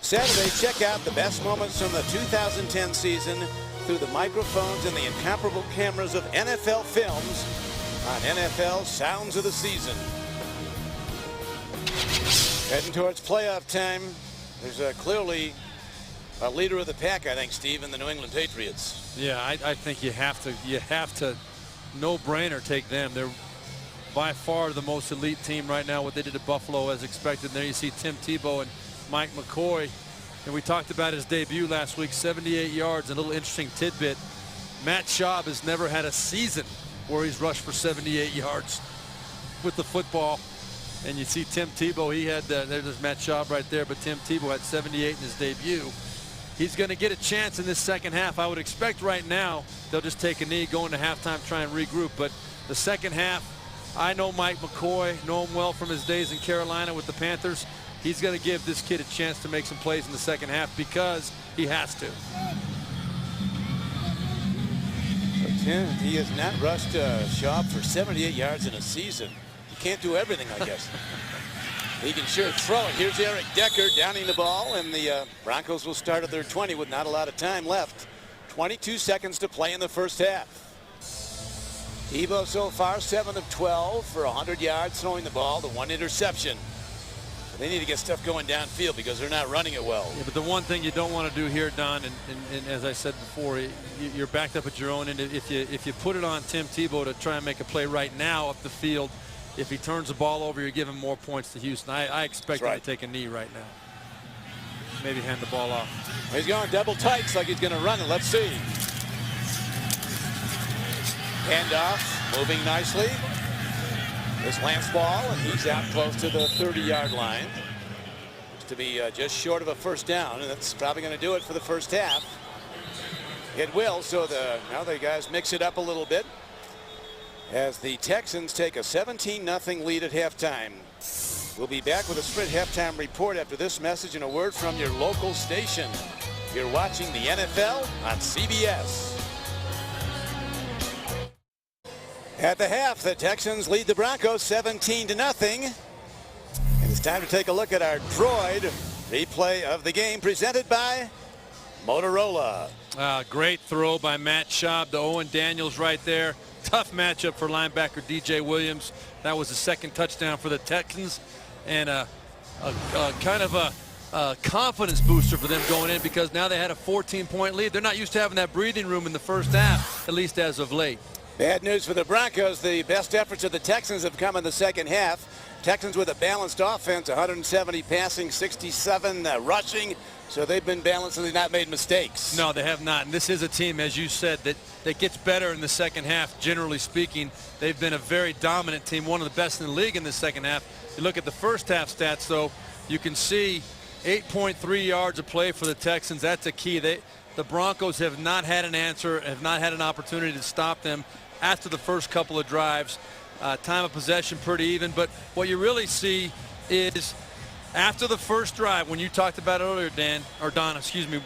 Saturday, check out the best moments from the 2010 season through the microphones and the incomparable cameras of NFL Films on NFL Sounds of the Season. Heading towards playoff time. There's clearly a leader of the pack, I think, Steve, in the New England Patriots. Yeah, I think you have to no-brainer take them. They're by far the most elite team right now. What they did at Buffalo as expected. And there you see Tim Tebow and Mike McCoy. And we talked about his debut last week, 78 yards. A little interesting tidbit. Matt Schaub has never had a season where he's rushed for 78 yards with the football. And you see Tim Tebow, he had, there's Matt Schaub right there, but Tim Tebow had 78 in his debut. He's going to get a chance in this second half. I would expect right now they'll just take a knee, go into halftime, try and regroup. But the second half, I know Mike McCoy, know him well from his days in Carolina with the Panthers. He's going to give this kid a chance to make some plays in the second half because he has to. So Tim, he has not rushed Schaub for 78 yards in a season. Can't do everything, I guess. He can sure throw it. Here's Eric Decker downing the ball, and the Broncos will start at their 20 with not a lot of time left. 22 seconds to play in the first half. Tebow so far 7 of 12 for 100 yards throwing the ball, the 1 interception. They need to get stuff going downfield because they're not running it well. Yeah, but the one thing you don't want to do here, Don, and as I said before, you're backed up at your own end. If you put it on Tim Tebow to try and make a play right now up the field, if he turns the ball over, you're giving more points to Houston. I expect him to take a knee right now. Maybe hand the ball off. He's going double tights like he's going to run it. Let's see. Handoff, moving nicely. This Lance ball, and he's out close to the 30-yard line. Looks to be just short of a first down, and that's probably going to do it for the first half. It will, so now the guys mix it up a little bit as the Texans take a 17-0 lead at halftime. We'll be back with a Sprint halftime report after this message and a word from your local station. You're watching the NFL on CBS. At the half, the Texans lead the Broncos 17-0. And it's time to take a look at our Droid replay of the game presented by Motorola. Great throw by Matt Schaub to Owen Daniels right there. Tough matchup for linebacker DJ Williams. That was the second touchdown for the Texans, and a kind of a confidence booster for them going in, because now they had a 14-point lead. They're not used to having that breathing room in the first half, at least as of late. Bad news for the Broncos. The best efforts of the Texans have come in the second half. Texans with a balanced offense, 170 passing, 67 rushing. So they've been balanced and they've not made mistakes. No, they have not. And this is a team, as you said, that gets better in the second half, generally speaking. They've been a very dominant team, one of the best in the league in the second half. You look at the first half stats, though, you can see 8.3 yards of play for the Texans. That's a key. The Broncos have not had an answer, have not had an opportunity to stop them after the first couple of drives. Time of possession pretty even, but what you really see is after the first drive, when you talked about it earlier, Don, excuse me,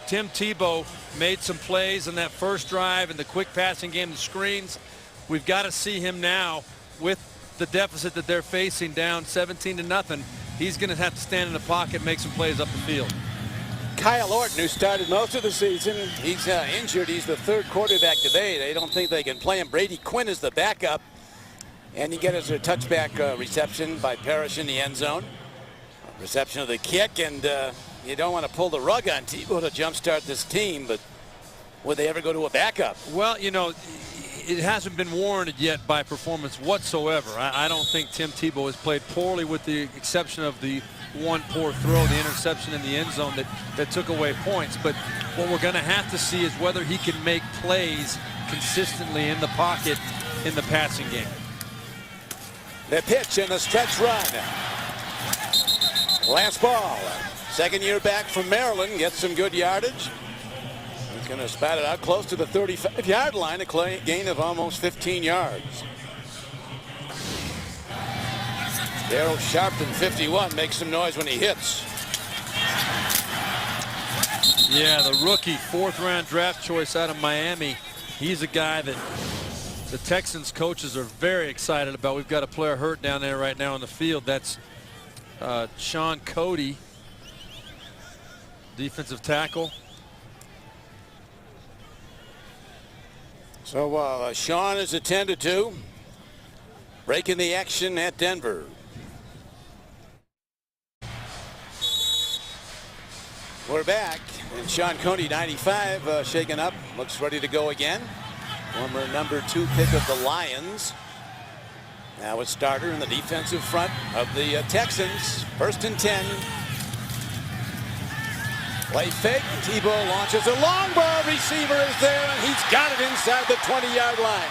Tim Tebow made some plays in that first drive and the quick passing game, the screens. We've got to see him now with the deficit that they're facing, down 17-0. He's going to have to stand in the pocket, make some plays up the field. Kyle Orton, who started most of the season, he's injured. He's the third quarterback today. They don't think they can play him. Brady Quinn is the backup. And you get us a touchback reception by Parrish in the end zone. Reception of the kick, and you don't want to pull the rug on Tebow to jumpstart this team, but would they ever go to a backup? Well, you know, it hasn't been warranted yet by performance whatsoever. I don't think Tim Tebow has played poorly, with the exception of the one poor throw, the interception in the end zone that took away points. But what we're going to have to see is whether he can make plays consistently in the pocket in the passing game. The pitch and the stretch run. Last ball. Second year back from Maryland, gets some good yardage. He's going to spat it out close to the 35-yard line, a gain of almost 15 yards. Darryl Sharpton, 51, makes some noise when he hits. Yeah, the rookie, fourth-round draft choice out of Miami. He's a guy that the Texans coaches are very excited about. We've got a player hurt down there right now on the field. That's Sean Cody, defensive tackle. So Sean is attended to. Breaking the action at Denver. We're back, and Sean Cody, 95, shaken up, looks ready to go again. Former number 2 pick of the Lions. Now a starter in the defensive front of the Texans. 1st and 10. Play fake. Tebow launches a long ball. Receiver is there, and he's got it inside the 20-yard line.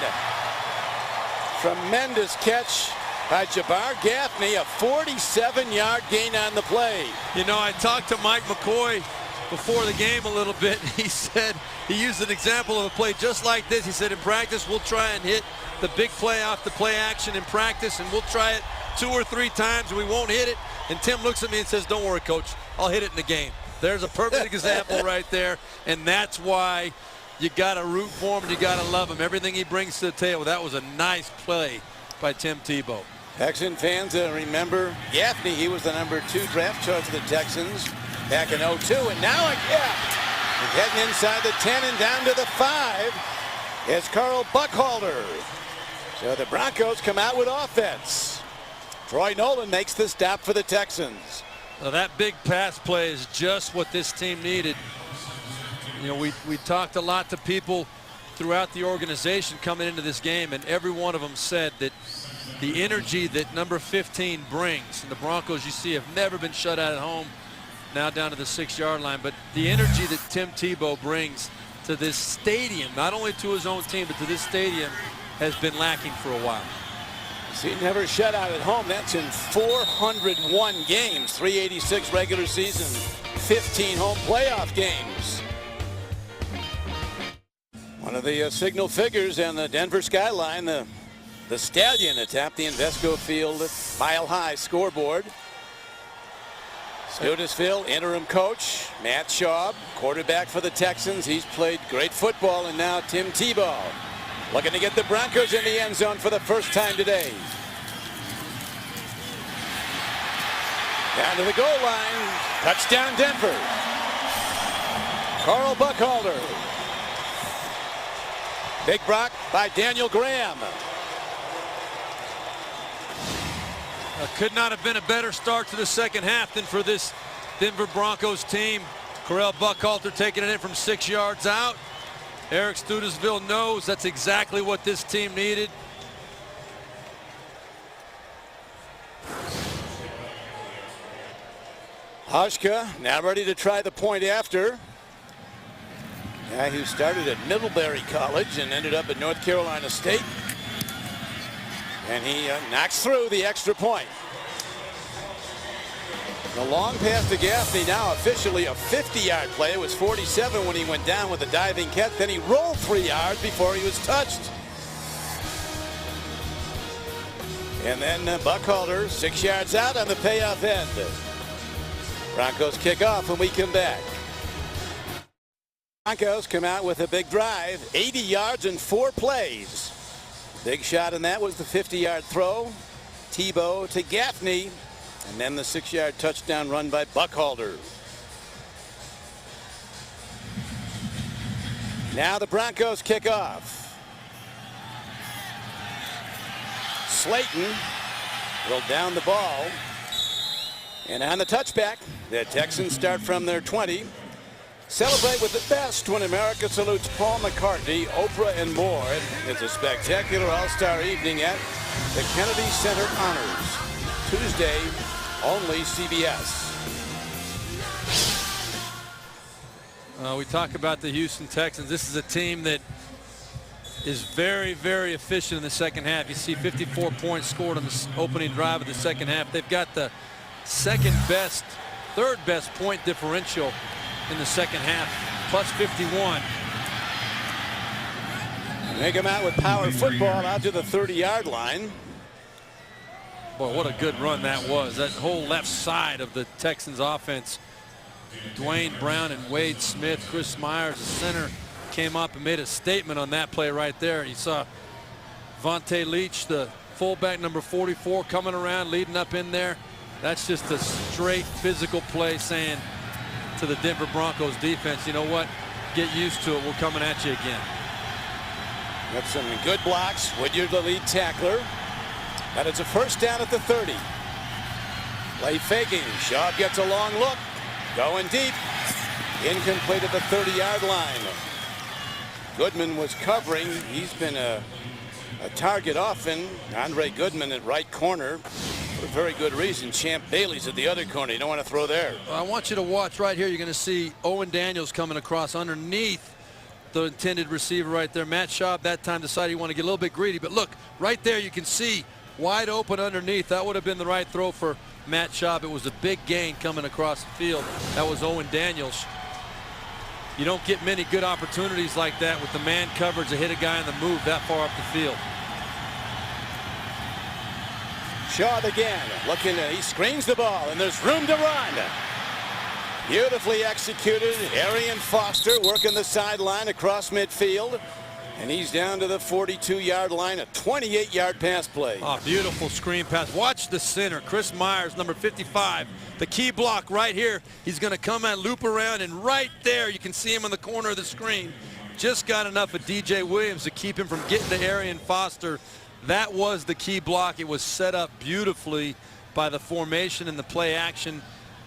Tremendous catch by Jabbar Gaffney, a 47-yard gain on the play. You know, I talked to Mike McCoy before the game a little bit. He said, he used an example of a play just like this. He said, in practice, we'll try and hit the big play off the play action in practice, and we'll try it 2 or 3 times, and we won't hit it. And Tim looks at me and says, don't worry, coach, I'll hit it in the game. There's a perfect example right there, and that's why you got to root for him and you got to love him. Everything he brings to the table. That was a nice play by Tim Tebow. Texan fans remember Gaffney. He was the number 2 draft choice of the Texans back in 02, and now a gap. He's heading inside the 10 and down to the 5 is Carl Buckhalter. So the Broncos come out with offense. Troy Nolan makes the stop for the Texans. Now that big pass play is just what this team needed. You know, we talked a lot to people throughout the organization coming into this game, and every one of them said that the energy that number 15 brings, and the Broncos, you see, have never been shut out at home, now down to the 6-yard line, but the energy that Tim Tebow brings to this stadium, not only to his own team, but to this stadium, has been lacking for a while. See, never shut out at home. That's in 401 games, 386 regular season, 15 home playoff games. One of the signal figures on the Denver skyline, the the Stallion atop the Invesco Field Mile High scoreboard. Studesville, interim coach, Matt Schaub, quarterback for the Texans. He's played great football, and now Tim Tebow looking to get the Broncos in the end zone for the first time today. Down to the goal line. Touchdown Denver. Carl Buckhalter. Big block by Daniel Graham. Could not have been a better start to the second half than for this Denver Broncos team. Carl Buckhalter taking it in from 6 yards out. Eric Studesville knows that's exactly what this team needed. Hauschka now ready to try the point after. Guy who started at Middlebury College and ended up at North Carolina State. And he knocks through the extra point. The long pass to Gaffney, now officially a 50-yard play. It was 47 when he went down with a diving catch. Then he rolled 3 yards before he was touched. And then Buckhalter 6 yards out on the payoff end. Broncos kick off when we come back. Broncos come out with a big drive, 80 yards in 4 plays. Big shot in that was the 50-yard throw. Tebow to Gaffney, and then the 6-yard touchdown run by Buckhalter. Now the Broncos kick off. Slayton will down the ball. And on the touchback, the Texans start from their 20. Celebrate with the best when America salutes Paul McCartney, Oprah, and more. It's a spectacular all-star evening at the Kennedy Center Honors. Tuesday, only CBS. We talk about the Houston Texans. This is a team that is very, very efficient in the second half. You see 54 points scored on the opening drive of the second half. They've got the third best point differential in the second half, plus 51. They come out with power football out to the 30-yard line. Boy, what a good run that was. That whole left side of the Texans offense. Dwayne Brown and Wade Smith, Chris Myers, the center, came up and made a statement on that play right there. You saw Vontae Leach, the fullback, number 44, coming around, leading up in there. That's just a straight physical play saying to the Denver Broncos defense, you know what, get used to it, we're coming at you again. Got some good blocks. Woodyard, the lead tackler. And it's a first down at the 30. Play faking. Schaub gets a long look. Going deep. Incomplete at the 30-yard line. Goodman was covering. He's been a target often. Andre Goodman at right corner. For a very good reason. Champ Bailey's at the other corner. You don't want to throw there. Well, I want you to watch right here. You're going to see Owen Daniels coming across underneath the intended receiver right there. Matt Schaub that time decided he wanted to get a little bit greedy. But look, right there you can see wide open underneath. That would have been the right throw for Matt Schaub. It was a big gain coming across the field. That was Owen Daniels. You don't get many good opportunities like that with the man coverage to hit a guy on the move that far up the field. Schaub again, looking, he screens the ball, and there's room to run. Beautifully executed. Arian Foster working the sideline across midfield, and he's down to the 42-yard line, a 28-yard pass play. Oh, beautiful screen pass. Watch the center, Chris Myers, number 55. The key block right here. He's going to come and loop around, and right there you can see him in the corner of the screen. Just got enough of DJ Williams to keep him from getting to Arian Foster. That was the key block. It was set up beautifully by the formation and the play action.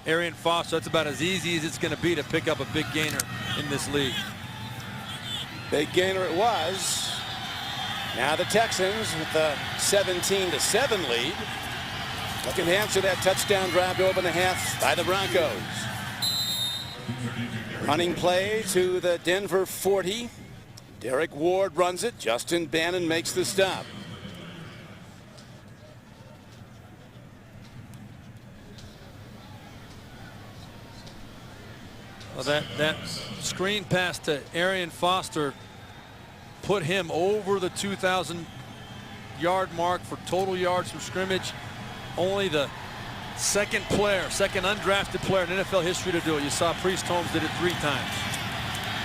Arian Foster, that's about as easy as it's going to be to pick up a big gainer in this league. Big gainer it was. Now the Texans with a 17-7 lead. Looking to answer that touchdown drive to open the half by the Broncos. Running play to the Denver 40. Derek Ward runs it. Justin Bannon makes the stop. Well, that screen pass to Arian Foster put him over the 2,000 yard mark for total yards from scrimmage. Only the second undrafted player in NFL history to do it. You saw Priest Holmes did it 3 times.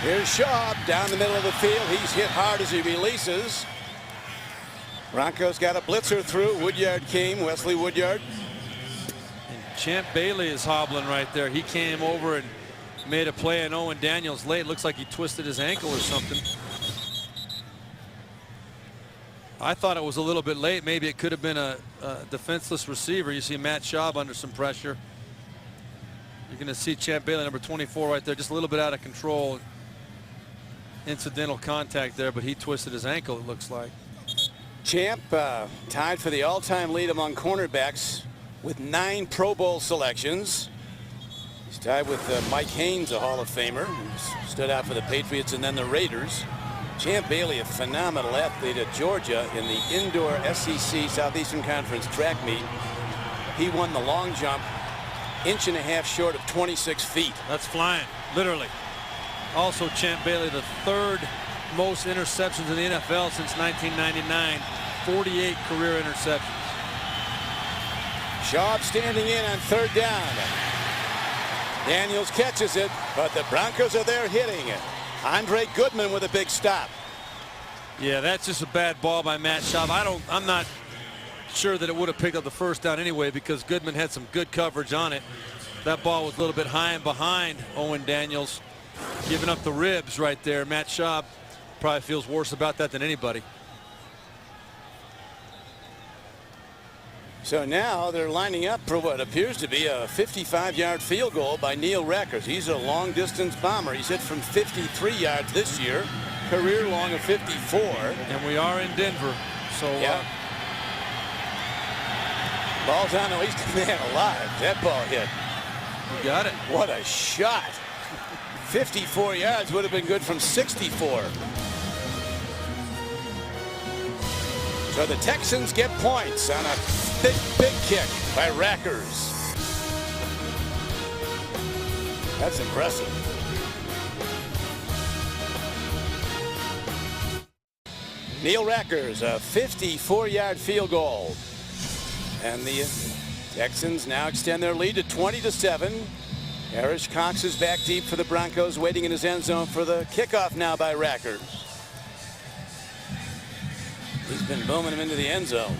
Here's Schaub down the middle of the field. He's hit hard as he releases. Broncos got a blitzer through. Woodyard came, Wesley Woodyard. And Champ Bailey is hobbling right there. He came over and made a play on Owen Daniels late. Looks like he twisted his ankle or something. I thought it was a little bit late. Maybe it could have been a defenseless receiver. You see Matt Schaub under some pressure. You're going to see Champ Bailey, number 24, right there, just a little bit out of control. Incidental contact there, but he twisted his ankle, it looks like. Champ tied for the all-time lead among cornerbacks with 9 Pro Bowl selections. He's tied with Mike Haynes, a Hall of Famer, who stood out for the Patriots and then the Raiders. Champ Bailey, a phenomenal athlete at Georgia in the indoor SEC Southeastern Conference track meet. He won the long jump, 1.5 inches short of 26 feet. That's flying, literally. Also, Champ Bailey, the 3rd most interceptions in the NFL since 1999, 48 career interceptions. Schaub standing in on 3rd down. Daniels catches it, but the Broncos are there hitting it. Andre Goodman with a big stop. Yeah, that's just a bad ball by Matt Schaub. I'm not sure that it would have picked up the 1st down anyway, because Goodman had some good coverage on it. That ball was a little bit high and behind Owen Daniels, giving up the ribs right there. Matt Schaub probably feels worse about that than anybody. So now they're lining up for what appears to be a 55-yard field goal by Neil Rackers. He's a long-distance bomber. He's hit from 53 yards this year, career long of 54. And we are in Denver, so yeah. Ball's on the East man alive. That ball hit. You got it. What a shot. 54 yards would have been good from 64. So the Texans get points on a big kick by Rackers. That's impressive. Neil Rackers, a 54-yard field goal. And the Texans now extend their lead to 20-7. Erish Cox is back deep for the Broncos, waiting in his end zone for the kickoff now by Rackers. He's been booming him into the end zone.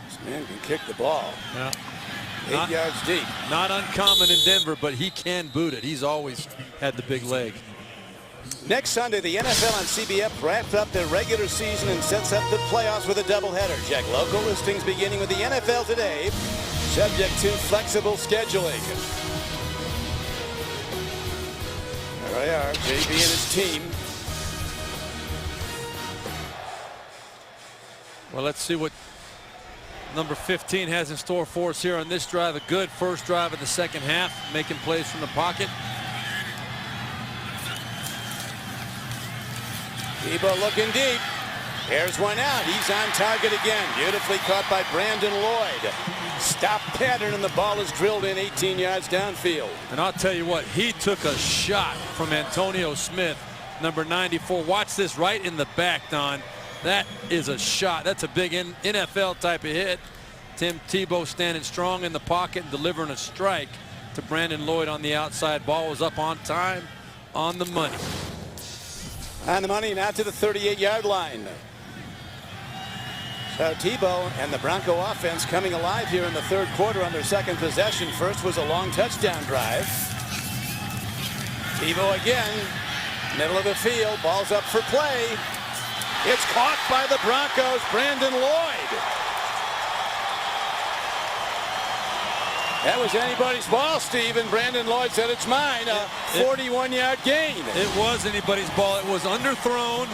This man can kick the ball. Yeah. 8 yards deep. Not uncommon in Denver, but he can boot it. He's always had the big leg. Next Sunday, the NFL on CBS wraps up their regular season and sets up the playoffs with a doubleheader. Check local listings beginning with the NFL Today, subject to flexible scheduling. There they are, JB and his team. Well, let's see what number 15 has in store for us here on this drive. A good first drive of the second half, making plays from the pocket. Tebow looking deep. Here's one out. He's on target again. Beautifully caught by Brandon Lloyd. Stop pattern, and the ball is drilled in 18 yards downfield. And I'll tell you what, he took a shot from Antonio Smith, number 94. Watch this right in the back, Don. That is a shot. That's a big NFL type of hit. Tim Tebow standing strong in the pocket and delivering a strike to Brandon Lloyd on the outside. Ball was up on time, on the money. On the money, now to the 38-yard line. So Tebow and the Bronco offense coming alive here in the third quarter on their second possession. First was a long touchdown drive. Tebow again, middle of the field, ball's up for play. It's caught by the Broncos, Brandon Lloyd. That was anybody's ball, Steve, and Brandon Lloyd said it's mine. A 41-yard gain. It was anybody's ball. It was underthrown,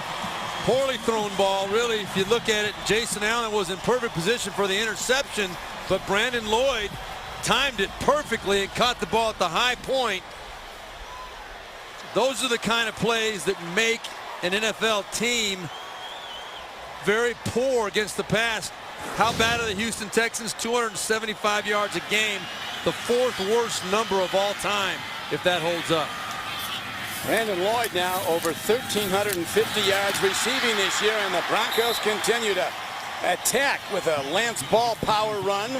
poorly thrown ball. Really, if you look at it, Jason Allen was in perfect position for the interception, but Brandon Lloyd timed it perfectly and caught the ball at the high point. Those are the kind of plays that make an NFL team very poor against the pass. How bad are the Houston Texans? 275 yards a game, the 4th worst number of all time, if that holds up. Brandon Lloyd now over 1,350 yards receiving this year, and the Broncos continue to attack with a Lance Ball power run.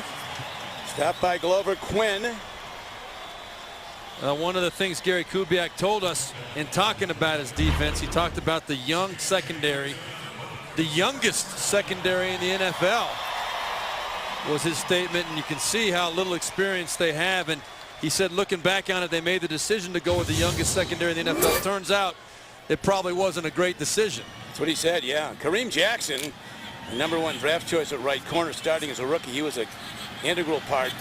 Stopped by Glover Quinn. One of the things Gary Kubiak told us in talking about his defense, he talked about the young secondary, the youngest secondary in the NFL was his statement, and you can see how little experience they have. And he said, looking back on it, they made the decision to go with the youngest secondary in the NFL. Turns out it probably wasn't a great decision. That's what he said, yeah. Kareem Jackson, the #1 draft choice at right corner, starting as a rookie. He was an integral part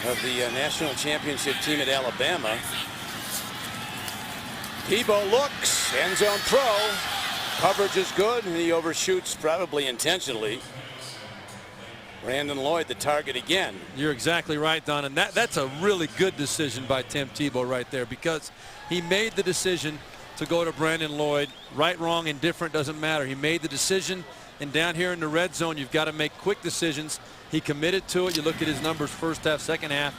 of the national championship team at Alabama. Tebow looks, end zone throw. Coverage is good, and he overshoots probably intentionally. Brandon Lloyd the target again. You're exactly right, Don, and that's a really good decision by Tim Tebow right there, because he made the decision to go to Brandon Lloyd. Right, wrong, indifferent, doesn't matter. He made the decision, and down here in the red zone, you've got to make quick decisions. He committed to it. You look at his numbers first half, second half,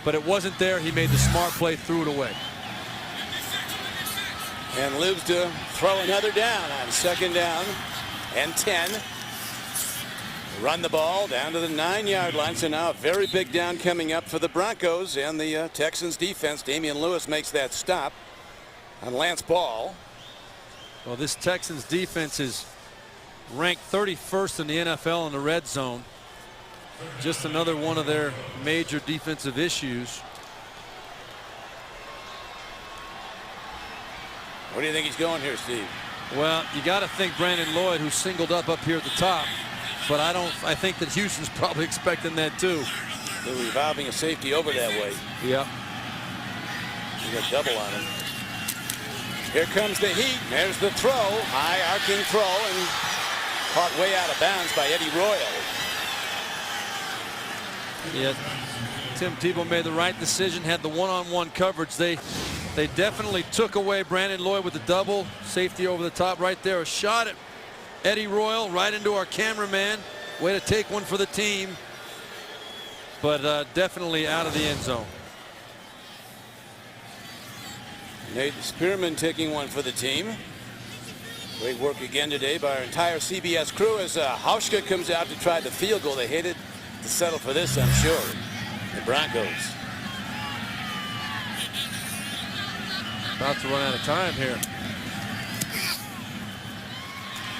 but it wasn't there. He made the smart play, threw it away. And lives to throw another down on 2nd down and 10. Run the ball down to the 9-yard line. So now a very big down coming up for the Broncos and the Texans defense. Damian Lewis makes that stop on Lance Ball. Well, this Texans defense is ranked 31st in the NFL in the red zone. Just another one of their major defensive issues. What do you think he's going here, Steve? Well, you got to think Brandon Lloyd, who's singled up here at the top. But I think that Houston's probably expecting that too. They're revolving a safety over that way. Yeah. You got double on him. Here comes the heat. There's the throw. High arcing throw, and caught way out of bounds by Eddie Royal. Yeah. Tim Tebow made the right decision, had the one-on-one coverage. They definitely took away Brandon Lloyd with the double safety over the top right there. A shot at Eddie Royal right into our cameraman. Way to take one for the team, but definitely out of the end zone. Nate Spearman taking one for the team. Great work again today by our entire CBS crew as Hauschka comes out to try the field goal. They hated to settle for this, I'm sure. The Broncos. About to run out of time here.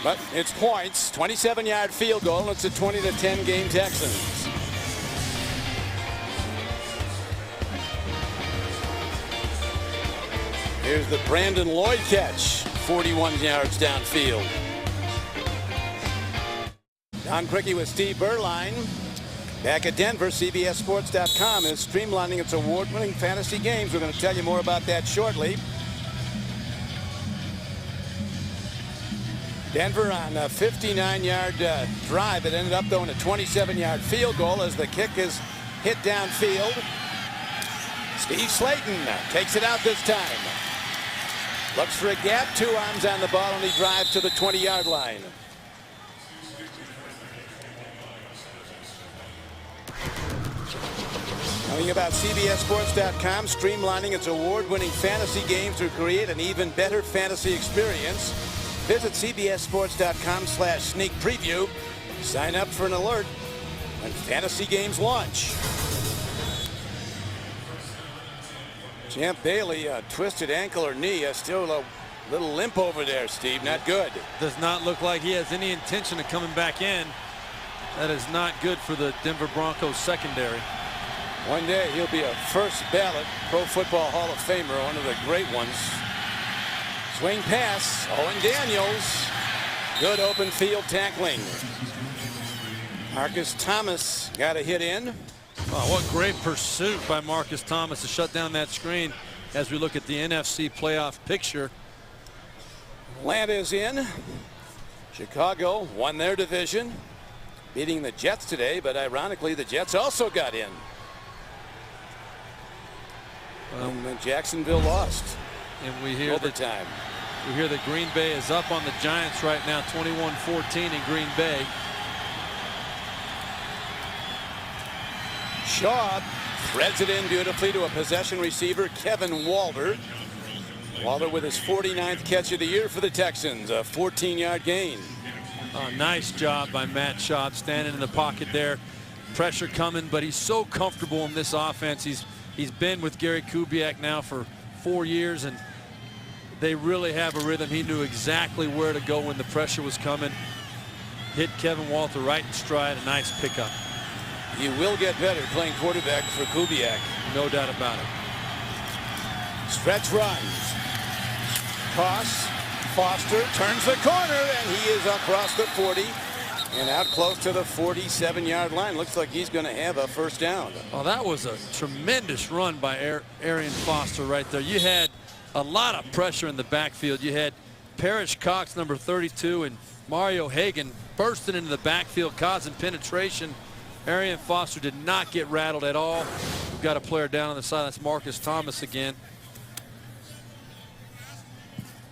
But it's points. 27-yard field goal. It's a 20-10 game Texans. Here's the Brandon Lloyd catch. 41 yards downfield. Don Criqui with Steve Berline. Back at Denver, CBSSports.com is streamlining its award-winning fantasy games. We're going to tell you more about that shortly. Denver on a 59-yard drive. It ended up, though, in a 27-yard field goal as the kick is hit downfield. Steve Slayton takes it out this time. Looks for a gap. 2 arms on the ball, and he drives to the 20-yard line. Telling about CBSSports.com, streamlining its award-winning fantasy games to create an even better fantasy experience. Visit CBSSports.com/sneak preview. Sign up for an alert when fantasy games launch. Champ Bailey, twisted ankle or knee, still a little limp over there, Steve. Not good. Does not look like he has any intention of coming back in. That is not good for the Denver Broncos secondary. One day he'll be a first ballot Pro Football Hall of Famer, one of the great ones. Swing pass, Owen Daniels. Good open field tackling. Marcus Thomas got a hit in. Oh, what great pursuit by Marcus Thomas to shut down that screen as we look at the NFC playoff picture. Atlanta is in. Chicago won their division, beating the Jets today, but ironically the Jets also got in. And Jacksonville lost. And we hear overtime. We hear that Green Bay is up on the Giants right now, 21-14 in Green Bay. Shaw threads it in beautifully to a possession receiver, Kevin Walter. Walter with his 49th catch of the year for the Texans, a 14-yard gain. Nice job by Matt Schaub standing in the pocket there. Pressure coming, but he's so comfortable in this offense. He's been with Gary Kubiak now for 4 years, and they really have a rhythm. He knew exactly where to go when the pressure was coming. Hit Kevin Walter right in stride. A nice pickup. You will get better playing quarterback for Kubiak. No doubt about it. Stretch runs. Toss. Foster turns the corner, and he is across the 40 and out close to the 47-yard line. Looks like he's going to have a first down. Oh, that was a tremendous run by Arian Foster right there. You had a lot of pressure in the backfield. You had Parrish Cox, number 32, and Mario Hagan bursting into the backfield, causing penetration. Arian Foster did not get rattled at all. We've got a player down on the side. That's Marcus Thomas again.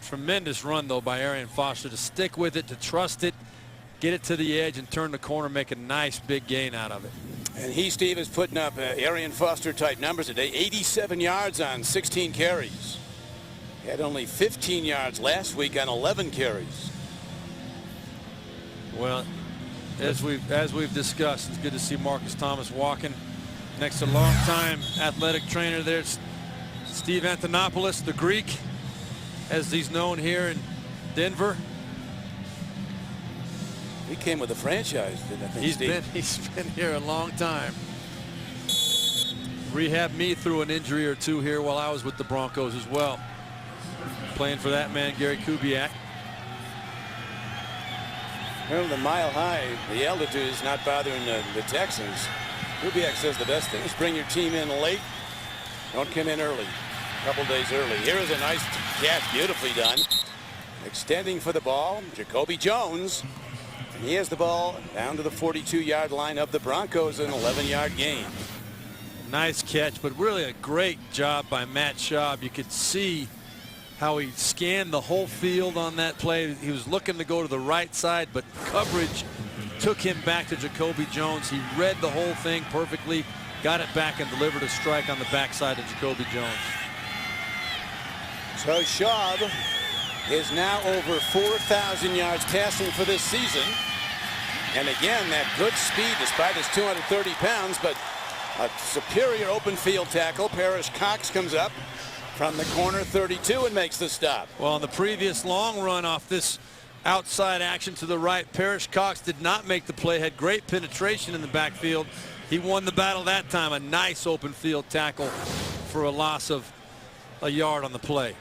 Tremendous run, though, by Arian Foster to stick with it, to trust it, get it to the edge, and turn the corner, make a nice big gain out of it. And he, Steve, is putting up Arian Foster-type numbers today. 87 yards on 16 carries. He had only 15 yards last week on 11 carries. Well, as we've discussed, it's good to see Marcus Thomas walking next to longtime athletic trainer there, Steve Antonopoulos, the Greek, as he's known here in Denver. He came with the franchise, didn't I think, He's been here a long time. Rehabbed me through an injury or two here while I was with the Broncos as well. Playing for that man, Gary Kubiak. Well, the mile high, the altitude is not bothering the Texans. Kubiak says the best thing is bring your team in late. Don't come in early. A couple days early. Here is a nice catch, beautifully done. Extending for the ball, Jacoby Jones. And he has the ball down to the 42-yard line of the Broncos, an 11-yard gain. Nice catch, but really a great job by Matt Schaub. You could see how he scanned the whole field on that play. He was looking to go to the right side, but coverage took him back to Jacoby Jones. He read the whole thing perfectly, got it back, and delivered a strike on the backside of Jacoby Jones. So Schaub is now over 4,000 yards passing for this season. And again, that good speed despite his 230 pounds, but a superior open field tackle. Parrish Cox comes up from the corner 32 and makes the stop. Well, on the previous long run off this outside action to the right, Parrish Cox did not make the play, had great penetration in the backfield. He won the battle that time. A nice open field tackle for a loss of a yard on the play.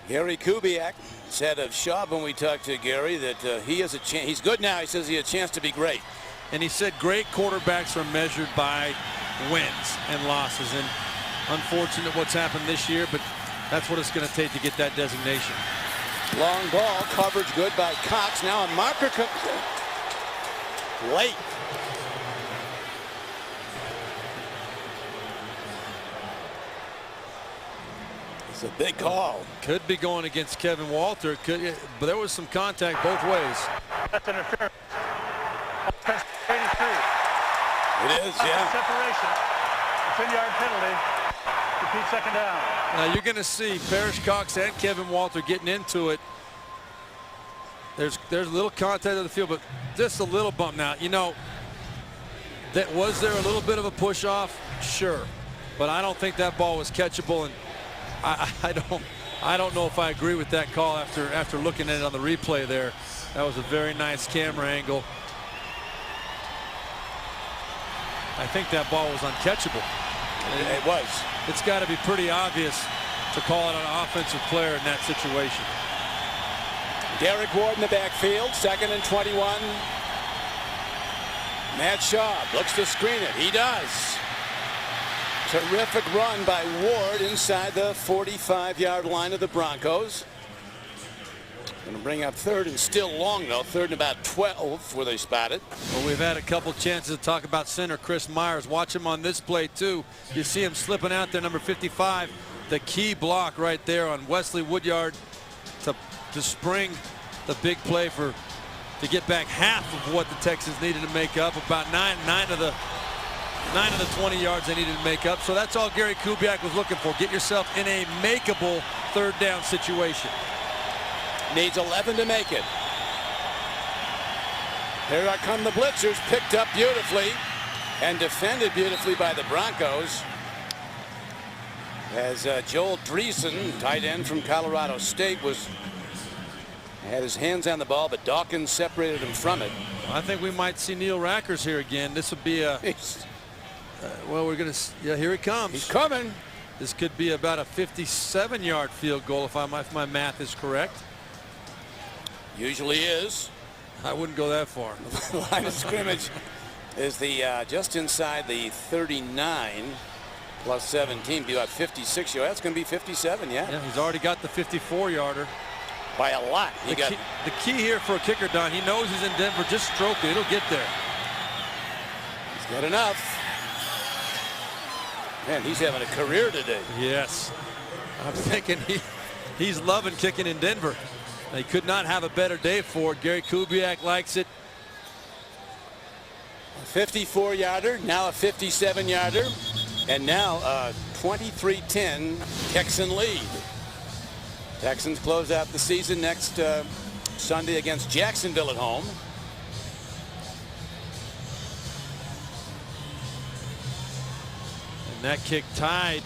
Gary Kubiak said of Schaub when we talked to Gary that he has a chance. He's good now. He says he has a chance to be great. And he said great quarterbacks are measured by wins and losses. And unfortunate what's happened this year, but that's what it's going to take to get that designation. Long ball, coverage good by Cox. Now a marker late. It's a big call. Could be going against Kevin Walter. Could, but there was some contact both ways. That's interference. It is, yeah. Separation. 10-yard penalty. Repeat second down. Now you're going to see Parrish Cox and Kevin Walter getting into it. There's a little contact of the field, but just a little bump. Now, you know, that was there a little bit of a push off? Sure. But I don't think that ball was catchable, and I don't know if I agree with that call after looking at it on the replay there. That was a very nice camera angle. I think that ball was uncatchable. It was. It's got to be pretty obvious to call it an offensive player in that situation. Derek Ward in the backfield, 2nd and 21. Matt Schaub looks to screen it. He does. Terrific run by Ward inside the 45-yard line of the Broncos. Going to bring up 3rd and still long, though. 3rd and about 12 where they spotted. Well, we've had a couple chances to talk about center Chris Myers. Watch him on this play, too. You see him slipping out there, number 55. The key block right there on Wesley Woodyard to spring the big play to get back half of what the Texans needed to make up. About nine of the 9 of the 20 yards they needed to make up. So that's all Gary Kubiak was looking for. Get yourself in a makeable third down situation. Needs 11 to make it. Here come the blitzers, picked up beautifully and defended beautifully by the Broncos. As Joel Dreesen, tight end from Colorado State, had his hands on the ball, but Dawkins separated him from it. I think we might see Neil Rackers here again. This would be a well, we're going to, yeah, here he comes. He's coming. This could be about a 57-yard field goal if my math is correct. Usually is. I wouldn't go that far. The line of scrimmage is the just inside the 39 plus 17, be about 56 yards. That's going to be 57, yeah. Yeah, he's already got the 54-yarder. By a lot. The key here for a kicker, Don, he knows he's in Denver. Just stroke it. It'll get there. He's got enough. Man, he's having a career today. Yes. I'm thinking he's loving kicking in Denver. They could not have a better day for it. Gary Kubiak likes it. A 54-yarder, now a 57-yarder, and now a 23-10 Texan lead. Texans close out the season next Sunday against Jacksonville at home. And that kick tied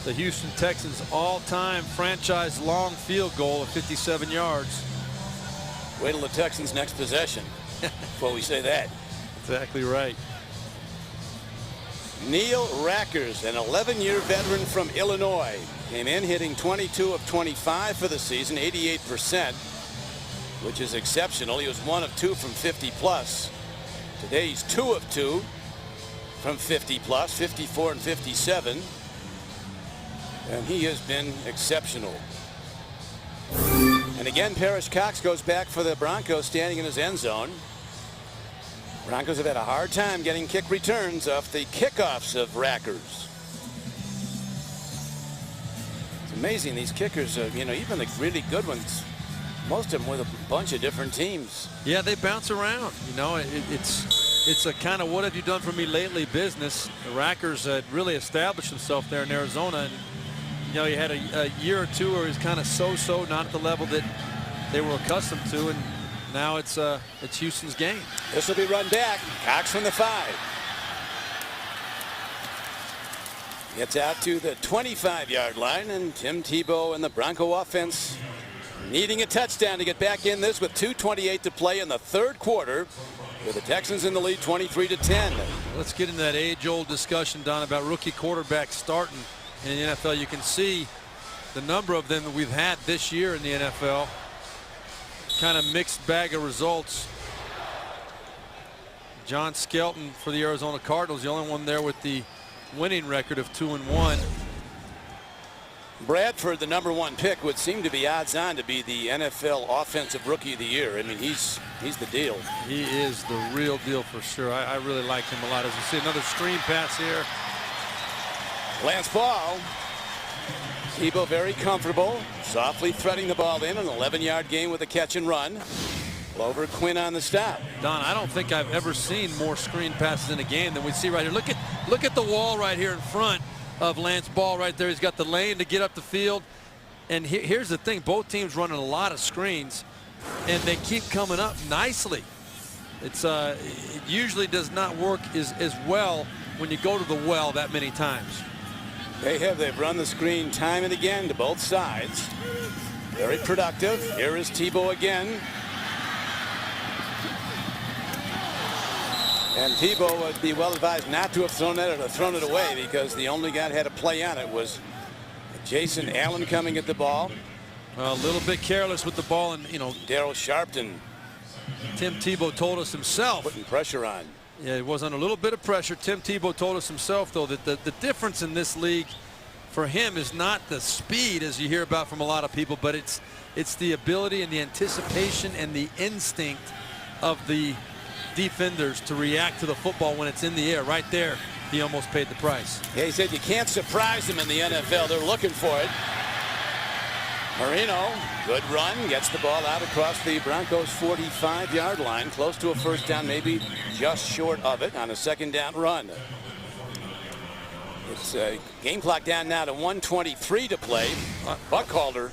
the Houston Texans all-time franchise long field goal of 57 yards. Wait till the Texans' next possession before we say that. Exactly right. Neil Rackers, an 11-year veteran from Illinois, came in hitting 22 of 25 for the season, 88%, which is exceptional. He was 1 of 2 from 50 plus. Today he's 2 of 2 from 50 plus, 54 and 57, and he has been exceptional. And again, Parrish Cox goes back for the Broncos, standing in his end zone. Broncos have had a hard time getting kick returns off the kickoffs of Rackers. It's amazing, these kickers, you know, even the really good ones, most of them with a bunch of different teams. Yeah, they bounce around. You know, it's a kind of what have you done for me lately business. The Rackers had really established himself there in Arizona, and you know, he had a year or two where he was kind of so-so, not at the level that they were accustomed to, and now it's Houston's game. This will be run back. Cox from the 5. Gets out to the 25-yard line, and Tim Tebow and the Bronco offense needing a touchdown to get back in this with 2:28 to play in the third quarter, with the Texans in the lead 23-10. Let's get into that age-old discussion, Don, about rookie quarterbacks starting in the NFL. You can see the number of them that we've had this year in the NFL. Kind of mixed bag of results. John Skelton for the Arizona Cardinals, the only one there with the winning record of 2-1. Bradford, the #1 pick, would seem to be odds on to be the NFL Offensive Rookie of the Year. I mean, he's the deal. He is the real deal for sure. I really like him a lot. As you see, another screen pass here. Lance Ball. Tebow very comfortable, softly threading the ball in, an 11-yard gain with a catch and run. Glover Quinn on the stop. Don, I don't think I've ever seen more screen passes in a game than we see right here. Look at the wall right here in front of Lance Ball right there. He's got the lane to get up the field. And here's the thing, both teams running a lot of screens, and they keep coming up nicely. It usually does not work as well when you go to the well that many times. They've run the screen time and again to both sides. Very productive. Here is Tebow again. And Tebow would be well advised not to have thrown that or thrown it away, because the only guy that had a play on it was Jason Allen coming at the ball. Well, a little bit careless with the ball, and you know, Daryl Sharpton. Tim Tebow told us himself. Putting pressure on. Yeah, it was under a little bit of pressure. Tim Tebow told us himself, though, that the difference in this league for him is not the speed, as you hear about from a lot of people, but it's the ability and the anticipation and the instinct of the defenders to react to the football when it's in the air. Right there, he almost paid the price. Yeah, he said you can't surprise them in the NFL. They're looking for it. Marino, good run, gets the ball out across the Broncos 45-yard line, close to a first down, maybe just short of it on a second down run. It's game clock down now to 1:23 to play. Buckhalter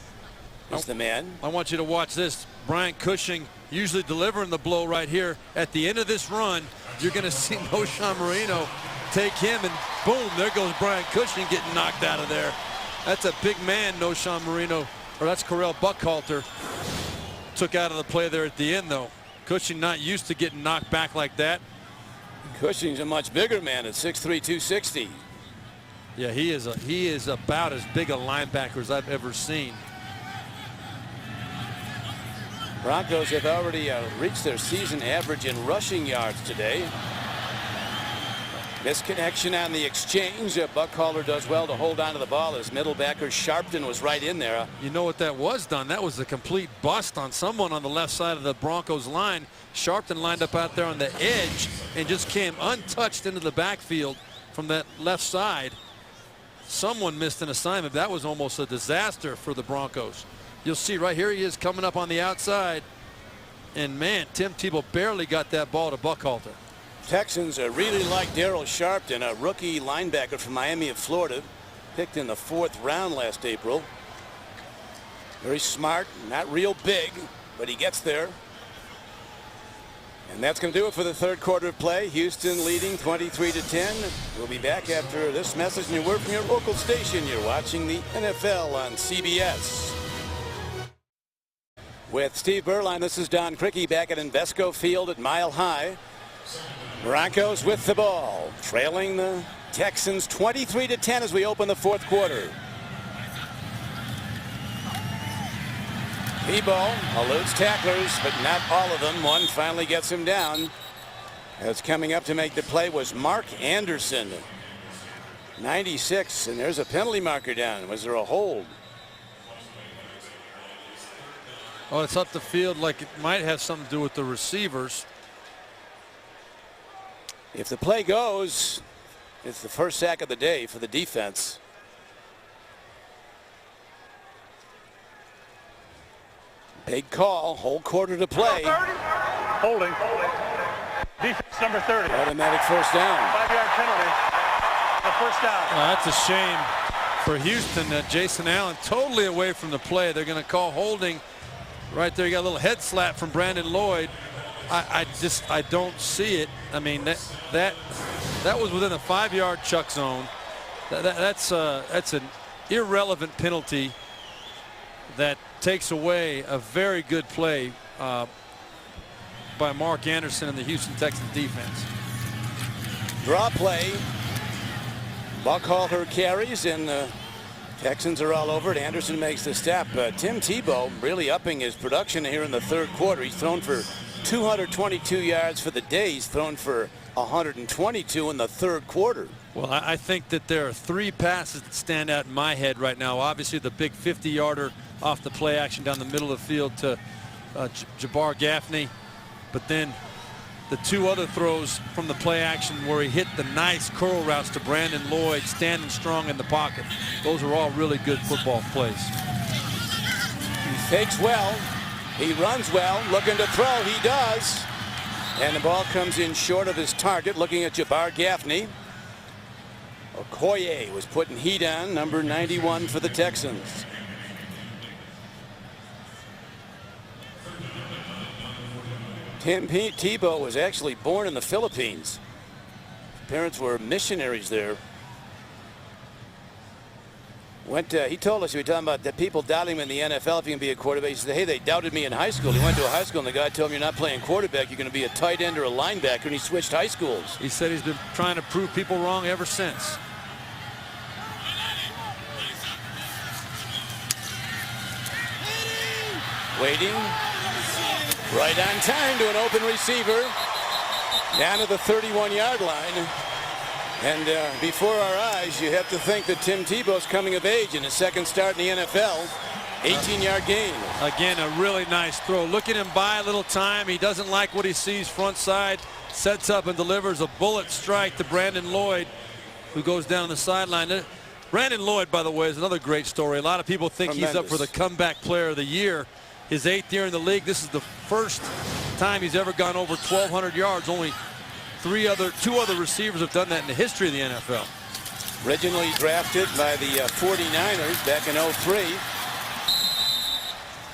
is the man. I want you to watch this. Brian Cushing usually delivering the blow right here. At the end of this run, you're going to see Noshawn Marino take him, and boom, there goes Brian Cushing getting knocked out of there. That's a big man, Noshawn Marino, or that's Correll Buckhalter. Took out of the play there at the end, though. Cushing not used to getting knocked back like that. Cushing's a much bigger man at 6'3", 260. Yeah, he is about as big a linebacker as I've ever seen. Broncos have already reached their season average in rushing yards today. Misconnection on the exchange. Buckhalter does well to hold on to the ball as middle backer Sharpton was right in there. You know what that was, Don? That was a complete bust on someone on the left side of the Broncos line. Sharpton lined up out there on the edge and just came untouched into the backfield from that left side. Someone missed an assignment. That was almost a disaster for the Broncos. You'll see right here he is coming up on the outside. And man, Tim Tebow barely got that ball to Buckhalter. Texans really like Daryl Sharpton, a rookie linebacker from Miami of Florida, picked in the 4th round last April. Very smart, not real big, but he gets there. And that's going to do it for the 3rd quarter of play. Houston leading 23-10. We'll be back after this message and a word from your local station. You're watching the NFL on CBS. With Steve Berline, this is Don Criqui back at Invesco Field at Mile High. Broncos with the ball, trailing the Texans 23-10 as we open the 4th quarter. Tebow eludes tacklers, but not all of them. One finally gets him down. That's coming up to make the play was Mark Anderson. 96, and there's a penalty marker down. Was there a hold? Oh, it's up the field like it might have something to do with the receivers. If the play goes, it's the first sack of the day for the defense. Big call, whole quarter to play. Holding. Defense number 30. Automatic first down. 5-yard penalty. A first down. That's a shame for Houston. Jason Allen totally away from the play. They're going to call holding right there. You got a little head slap from Brandon Lloyd. I don't see it. I mean, that was within a 5-yard chuck zone. That's an irrelevant penalty that takes away a very good play by Mark Anderson and the Houston Texans defense. Draw play. Buckhalter carries, and the Texans are all over it. Anderson makes the step. Tim Tebow really upping his production here in the 3rd quarter. He's thrown for 222 yards for the day. He's thrown for 122 in the 3rd quarter. Well, I think that there are 3 passes that stand out in my head right now. Obviously, the big 50-yarder off the play action down the middle of the field to Jabbar Gaffney. But then the 2 other throws from the play action where he hit the nice curl routes to Brandon Lloyd, standing strong in the pocket. Those are all really good football plays. He fakes well. He runs well, looking to throw. He does. And the ball comes in short of his target, looking at Jabbar Gaffney. Okoye was putting heat on, number 91 for the Texans. Tim Tebow was actually born in the Philippines. His parents were missionaries there. He told us, we were talking about the people doubting him in the NFL if he can be a quarterback. He said, hey, they doubted me in high school. He went to a high school and the guy told him, you're not playing quarterback, you're going to be a tight end or a linebacker, and he switched high schools. He said he's been trying to prove people wrong ever since. Waiting. Right on time to an open receiver. Down to the 31-yard line. And before our eyes, you have to think that Tim Tebow's coming of age in his 2nd start in the NFL. 18-yard gain. Again, a really nice throw. Look at him buy a little time. He doesn't like what he sees front side. Sets up and delivers a bullet strike to Brandon Lloyd, who goes down the sideline. Brandon Lloyd, by the way, is another great story. A lot of people think he's up for the comeback player of the year. His 8th year in the league. This is the first time he's ever gone over 1,200 yards. Only 2 other receivers have done that in the history of the NFL. Originally drafted by the 49ers back in '03.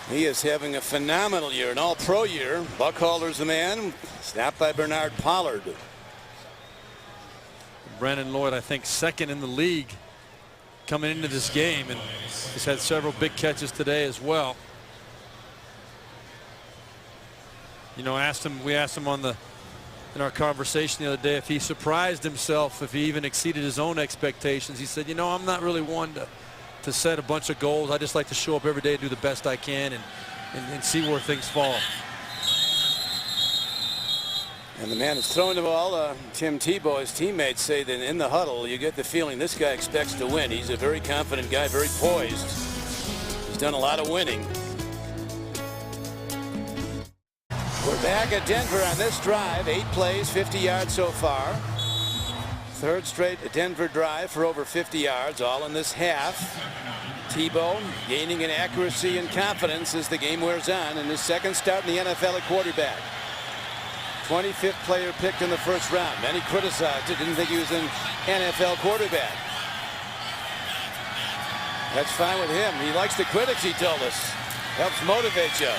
He is having a phenomenal year, an all-pro year. Buckhalter's the man. Snapped by Bernard Pollard. Brandon Lloyd, I think, second in the league coming into this game, and he's had several big catches today as well. You know, we asked him in our conversation the other day if he surprised himself, if he even exceeded his own expectations. He said, you know, I'm not really one to set a bunch of goals. I just like to show up every day and do the best I can and see where things fall. And the man that's throwing the ball, Tim Tebow, his teammates say that in the huddle, you get the feeling this guy expects to win. He's a very confident guy, very poised. He's done a lot of winning. We're back at Denver on this drive. 8 plays, 50 yards so far. Third straight Denver drive for over 50 yards, all in this half. Tebow gaining in accuracy and confidence as the game wears on in his second start in the NFL at quarterback. 25th player picked in the first round. Many criticized it, didn't think he was an NFL quarterback. That's fine with him. He likes the critics, he told us. Helps motivate you.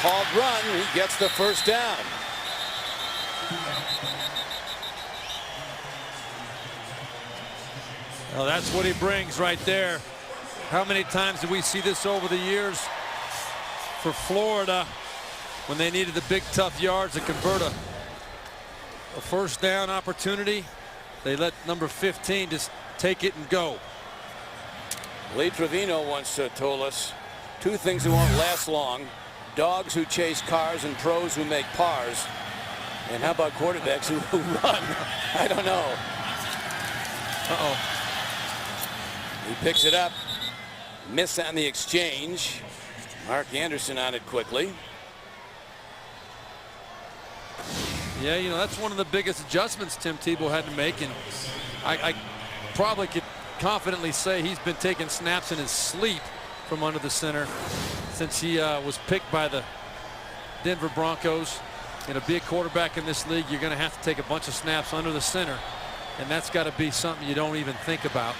Called run, he gets the first down. Well, that's what he brings right there. How many times did we see this over the years for Florida when they needed the big tough yards to convert a first down opportunity? They let number 15 just take it and go. Lee Trevino once told us 2 things that won't last long: dogs who chase cars and pros who make pars. And how about quarterbacks who run? I don't know. Uh-oh. He picks it up. Miss on the exchange. Mark Anderson on it quickly. Yeah, you know, that's one of the biggest adjustments Tim Tebow had to make, and I probably could confidently say he's been taking snaps in his sleep from under the center since he was picked by the Denver Broncos. And to be a quarterback in this league, you're going to have to take a bunch of snaps under the center, and that's got to be something you don't even think about.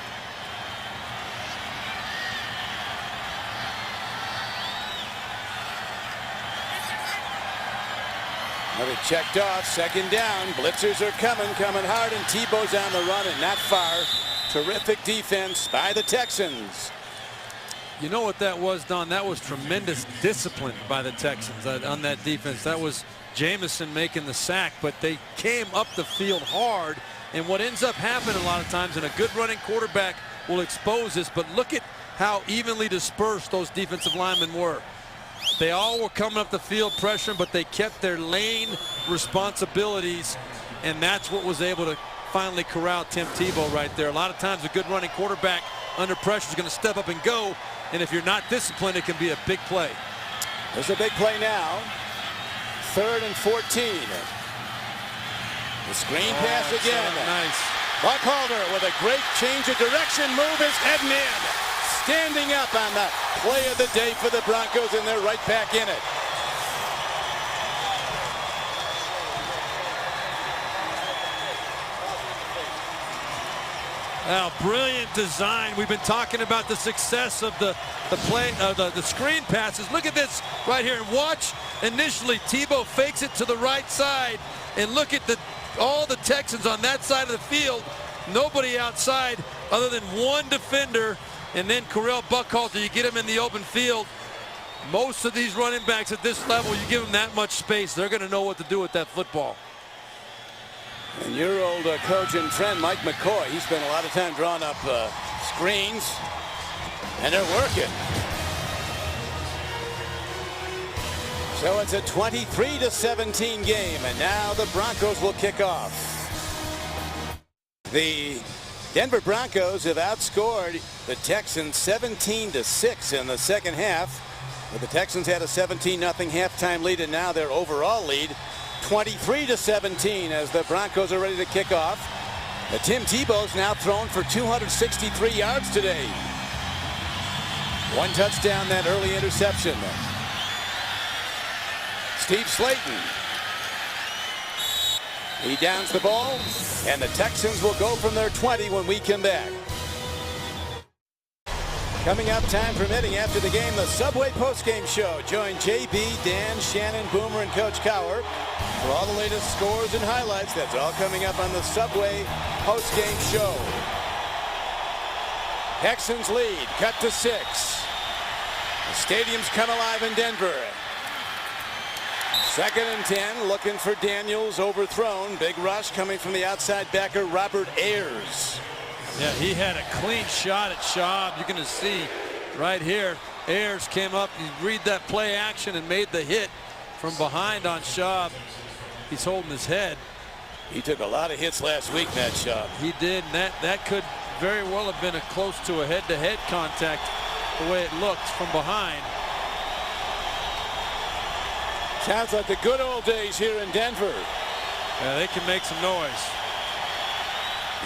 Another checked off, second down. Blitzers are coming hard, and Tebow's on the run and not far. Terrific defense by the Texans. You know what that was, Don? That was tremendous discipline by the Texans on that defense. That was Jamison making the sack, but they came up the field hard. And what ends up happening a lot of times, and a good running quarterback will expose this, but look at how evenly dispersed those defensive linemen were. They all were coming up the field pressuring, but they kept their lane responsibilities, and that's what was able to finally corral Tim Tebow right there. A lot of times a good running quarterback under pressure is going to step up and go, and if you're not disciplined, it can be a big play. There's a big play now. 3rd and 14. The screen pass again. Nice. Buckhalter with a great change of direction. Move is heading in. Standing up on the play of the day for the Broncos, and they're right back in it. Now, brilliant design. We've been talking about the success of the screen passes. Look at this right here, and watch. Initially, Tebow fakes it to the right side, and look at all the Texans on that side of the field. Nobody outside other than one defender, and then Correll Buckhalter. You get him in the open field. Most of these running backs at this level, you give them that much space, they're going to know what to do with that football. And your old coach and friend, Mike McCoy, he spent a lot of time drawing up screens, and they're working. So it's a 23-17 game, and now the Broncos will kick off. The Denver Broncos have outscored the Texans 17-6 in the second half. But the Texans had a 17-0 halftime lead, and now their overall lead 23-17 as the Broncos are ready to kick off. Tim Tebow's now thrown for 263 yards today. 1 touchdown, that early interception. Steve Slayton He downs the ball, and the Texans will go from their 20 when we come back. Coming up, time permitting, after the game, the Subway postgame show. Join JB, Dan, Shannon, Boomer, and Coach Cowher for all the latest scores and highlights. That's all coming up on the Subway postgame show. Texans lead, cut to 6. The stadium's come alive in Denver. 2nd and 10, looking for Daniels, overthrown. Big rush coming from the outside backer, Robert Ayers. Yeah, he had a clean shot at Schaub. You're going to see right here, Ayers came up. You read that play action and made the hit from behind on Schaub. He's holding his head. He took a lot of hits last week, Matt Schaub. He did, and that could very well have been close to a head-to-head contact the way it looked from behind. Sounds like the good old days here in Denver. Yeah, they can make some noise.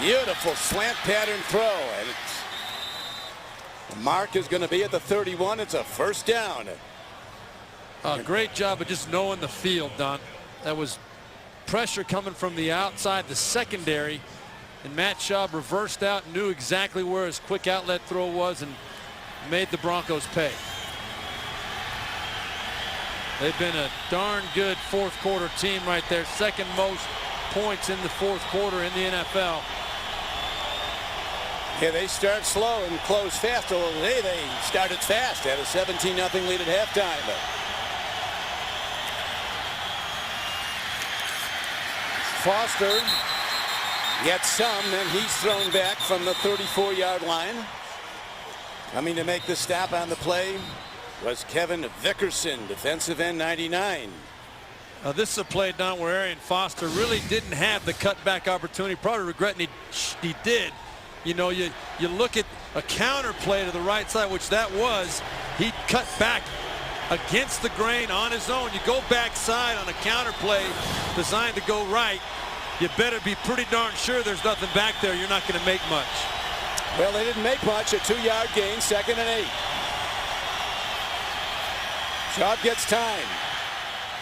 Beautiful slant pattern throw, and the mark is going to be at the 31. It's a first down. Great job of just knowing the field, Don. That was pressure coming from the outside, the secondary, and Matt Schaub reversed out and knew exactly where his quick outlet throw was and made the Broncos pay. They've been a darn good fourth quarter team right there. Second most points in the fourth quarter in the NFL. Yeah, they start slow and close fast. Although today they started fast. Had a 17-0 lead at halftime. Foster gets some, and he's thrown back from the 34-yard line. Coming to make the stop on the play was Kevin Vickerson, defensive end 99. This is a play down where Arian Foster really didn't have the cutback opportunity. Probably regretting he did. You know, you look at a counter play to the right side, which that was. He cut back against the grain on his own. You go backside on a counter play designed to go right. You better be pretty darn sure there's nothing back there. You're not going to make much. Well, they didn't make much. A 2-yard gain, 2nd and 8. Schaub gets time.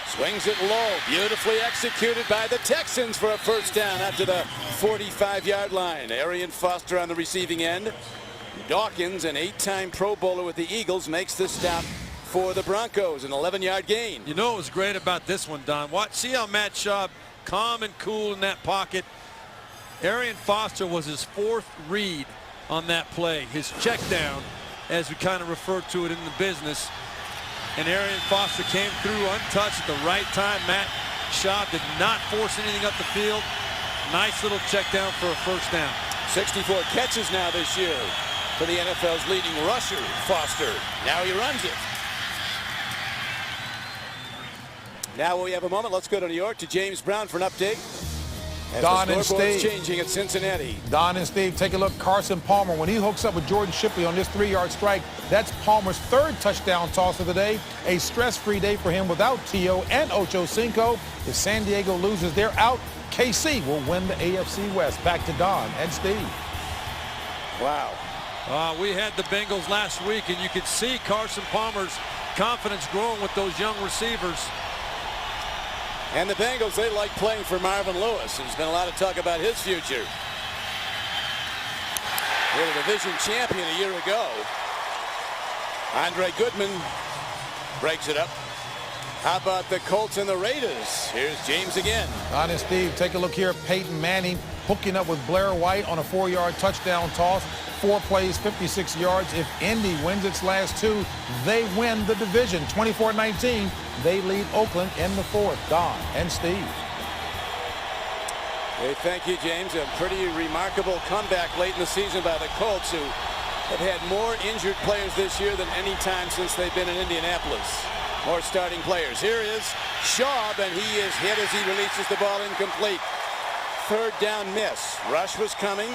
Swings it low. Beautifully executed by the Texans for a first down after the 45-yard line. Arian Foster on the receiving end. Dawkins, an 8-time Pro Bowler with the Eagles, makes the stop for the Broncos. An 11-yard gain. You know what was great about this one, Don? See how Matt Schaub, calm and cool in that pocket. Arian Foster was his 4th read on that play. His check down, as we kind of refer to it in the business. And Arian Foster came through untouched at the right time. Matt Schaub did not force anything up the field. Nice little check down for a first down. 64 catches now this year for the NFL's leading rusher, Foster. Now he runs it. Now we have a moment. Let's go to New York to James Brown for an update. As Don the and scoreboard's Steve. changing at Cincinnati. Don and Steve, take a look. Carson Palmer, when he hooks up with Jordan Shipley on this 3-yard strike, that's Palmer's 3rd touchdown toss of the day. A stress-free day for him without T.O. and Ocho Cinco. If San Diego loses, they're out. KC will win the AFC West. Back to Don and Steve. Wow. We had the Bengals last week, and you could see Carson Palmer's confidence growing with those young receivers. And the Bengals, they like playing for Marvin Lewis. There's been a lot of talk about his future. They were a division champion a year ago. Andre Goodman breaks it up. How about the Colts and the Raiders? Here's James again. Don and Steve, take a look here. Peyton Manning hooking up with Blair White on a 4-yard touchdown toss. 4 plays, 56 yards. If Indy wins its last 2, they win the division. 24-19, they lead Oakland in the 4th. Don and Steve. Hey, thank you, James. A pretty remarkable comeback late in the season by the Colts, who have had more injured players this year than any time since they've been in Indianapolis. More starting players. Here is Schaub, and he is hit as he releases the ball incomplete. 3rd down miss. Rush was coming.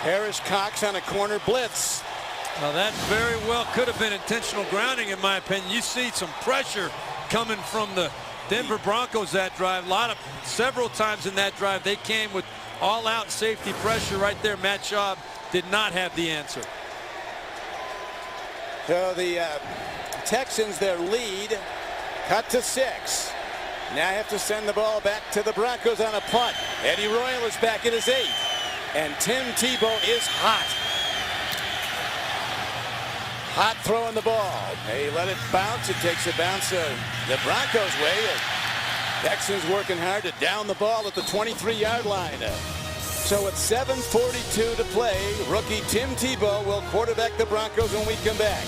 Harris Cox on a corner blitz. Now that very well could have been intentional grounding, in my opinion. You see some pressure coming from the Denver Broncos that drive. Several times in that drive, they came with all-out safety pressure right there. Matt Schaub did not have the answer. So the Texans, their lead, cut to 6. Now have to send the ball back to the Broncos on a punt. Eddie Royal is back in his 8th. And Tim Tebow is hot. Hot throwing the ball. They let it bounce. It takes a bounce the Broncos' way. Texans working hard to down the ball at the 23-yard line. So it's 7:42 to play. Rookie Tim Tebow will quarterback the Broncos when we come back.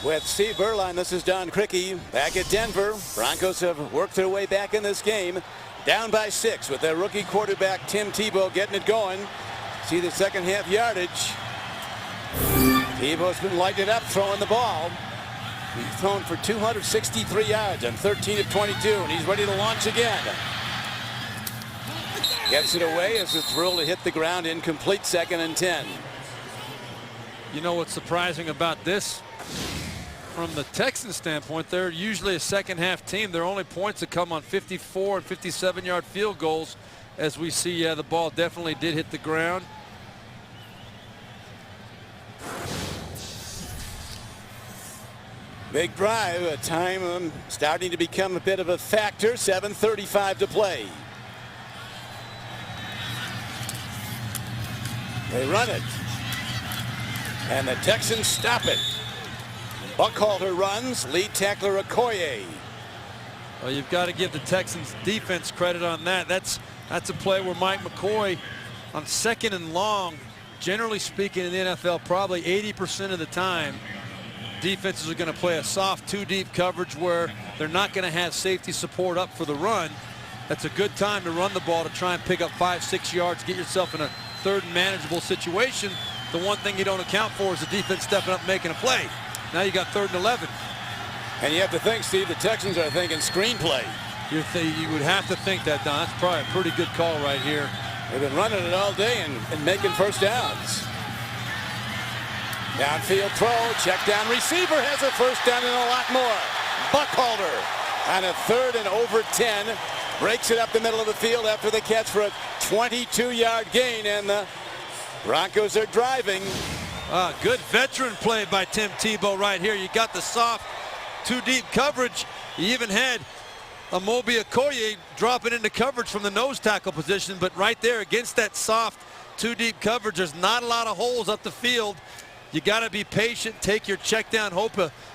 With Steve Berline, this is Don Criqui back at Denver. Broncos have worked their way back in this game. Down by 6 with their rookie quarterback Tim Tebow getting it going. See the second half yardage. Tebow's been lighting it up throwing the ball. He's thrown for 263 yards on 13 of 22, and he's ready to launch again. Gets it away as it's drilled to hit the ground. Incomplete, 2nd and 10. You know what's surprising about this? From the Texans standpoint, they're usually a second half team. Their only points that come on 54 and 57-yard field goals. As we see, the ball definitely did hit the ground. Big drive, a time starting to become a bit of a factor. 7:35 to play. They run it. And the Texans stop it. Buckhalter runs, lead tackler Okoye. Well, you've got to give the Texans defense credit on that. That's a play where Mike McCoy on 2nd and long, generally speaking in the NFL, probably 80% of the time, defenses are going to play a soft 2-deep coverage where they're not going to have safety support up for the run. That's a good time to run the ball to try and pick up 5-6 yards, get yourself in a 3rd and manageable situation. The one thing you don't account for is the defense stepping up making a play. Now you got 3rd and 11. And you have to think, Steve, the Texans are thinking screenplay. You would have to think that, Don. That's probably a pretty good call right here. They've been running it all day and making first downs. Downfield throw, check down receiver has a first down and a lot more. Buckhalter on a 3rd and over 10. Breaks it up the middle of the field after the catch for a 22-yard gain, and the Broncos are driving. Good veteran play by Tim Tebow right here. You got the soft 2-deep coverage. You even had Amobi Okoye dropping into coverage from the nose tackle position, but right there against that soft 2-deep coverage, there's not a lot of holes up the field. You got to be patient, take your check down, hope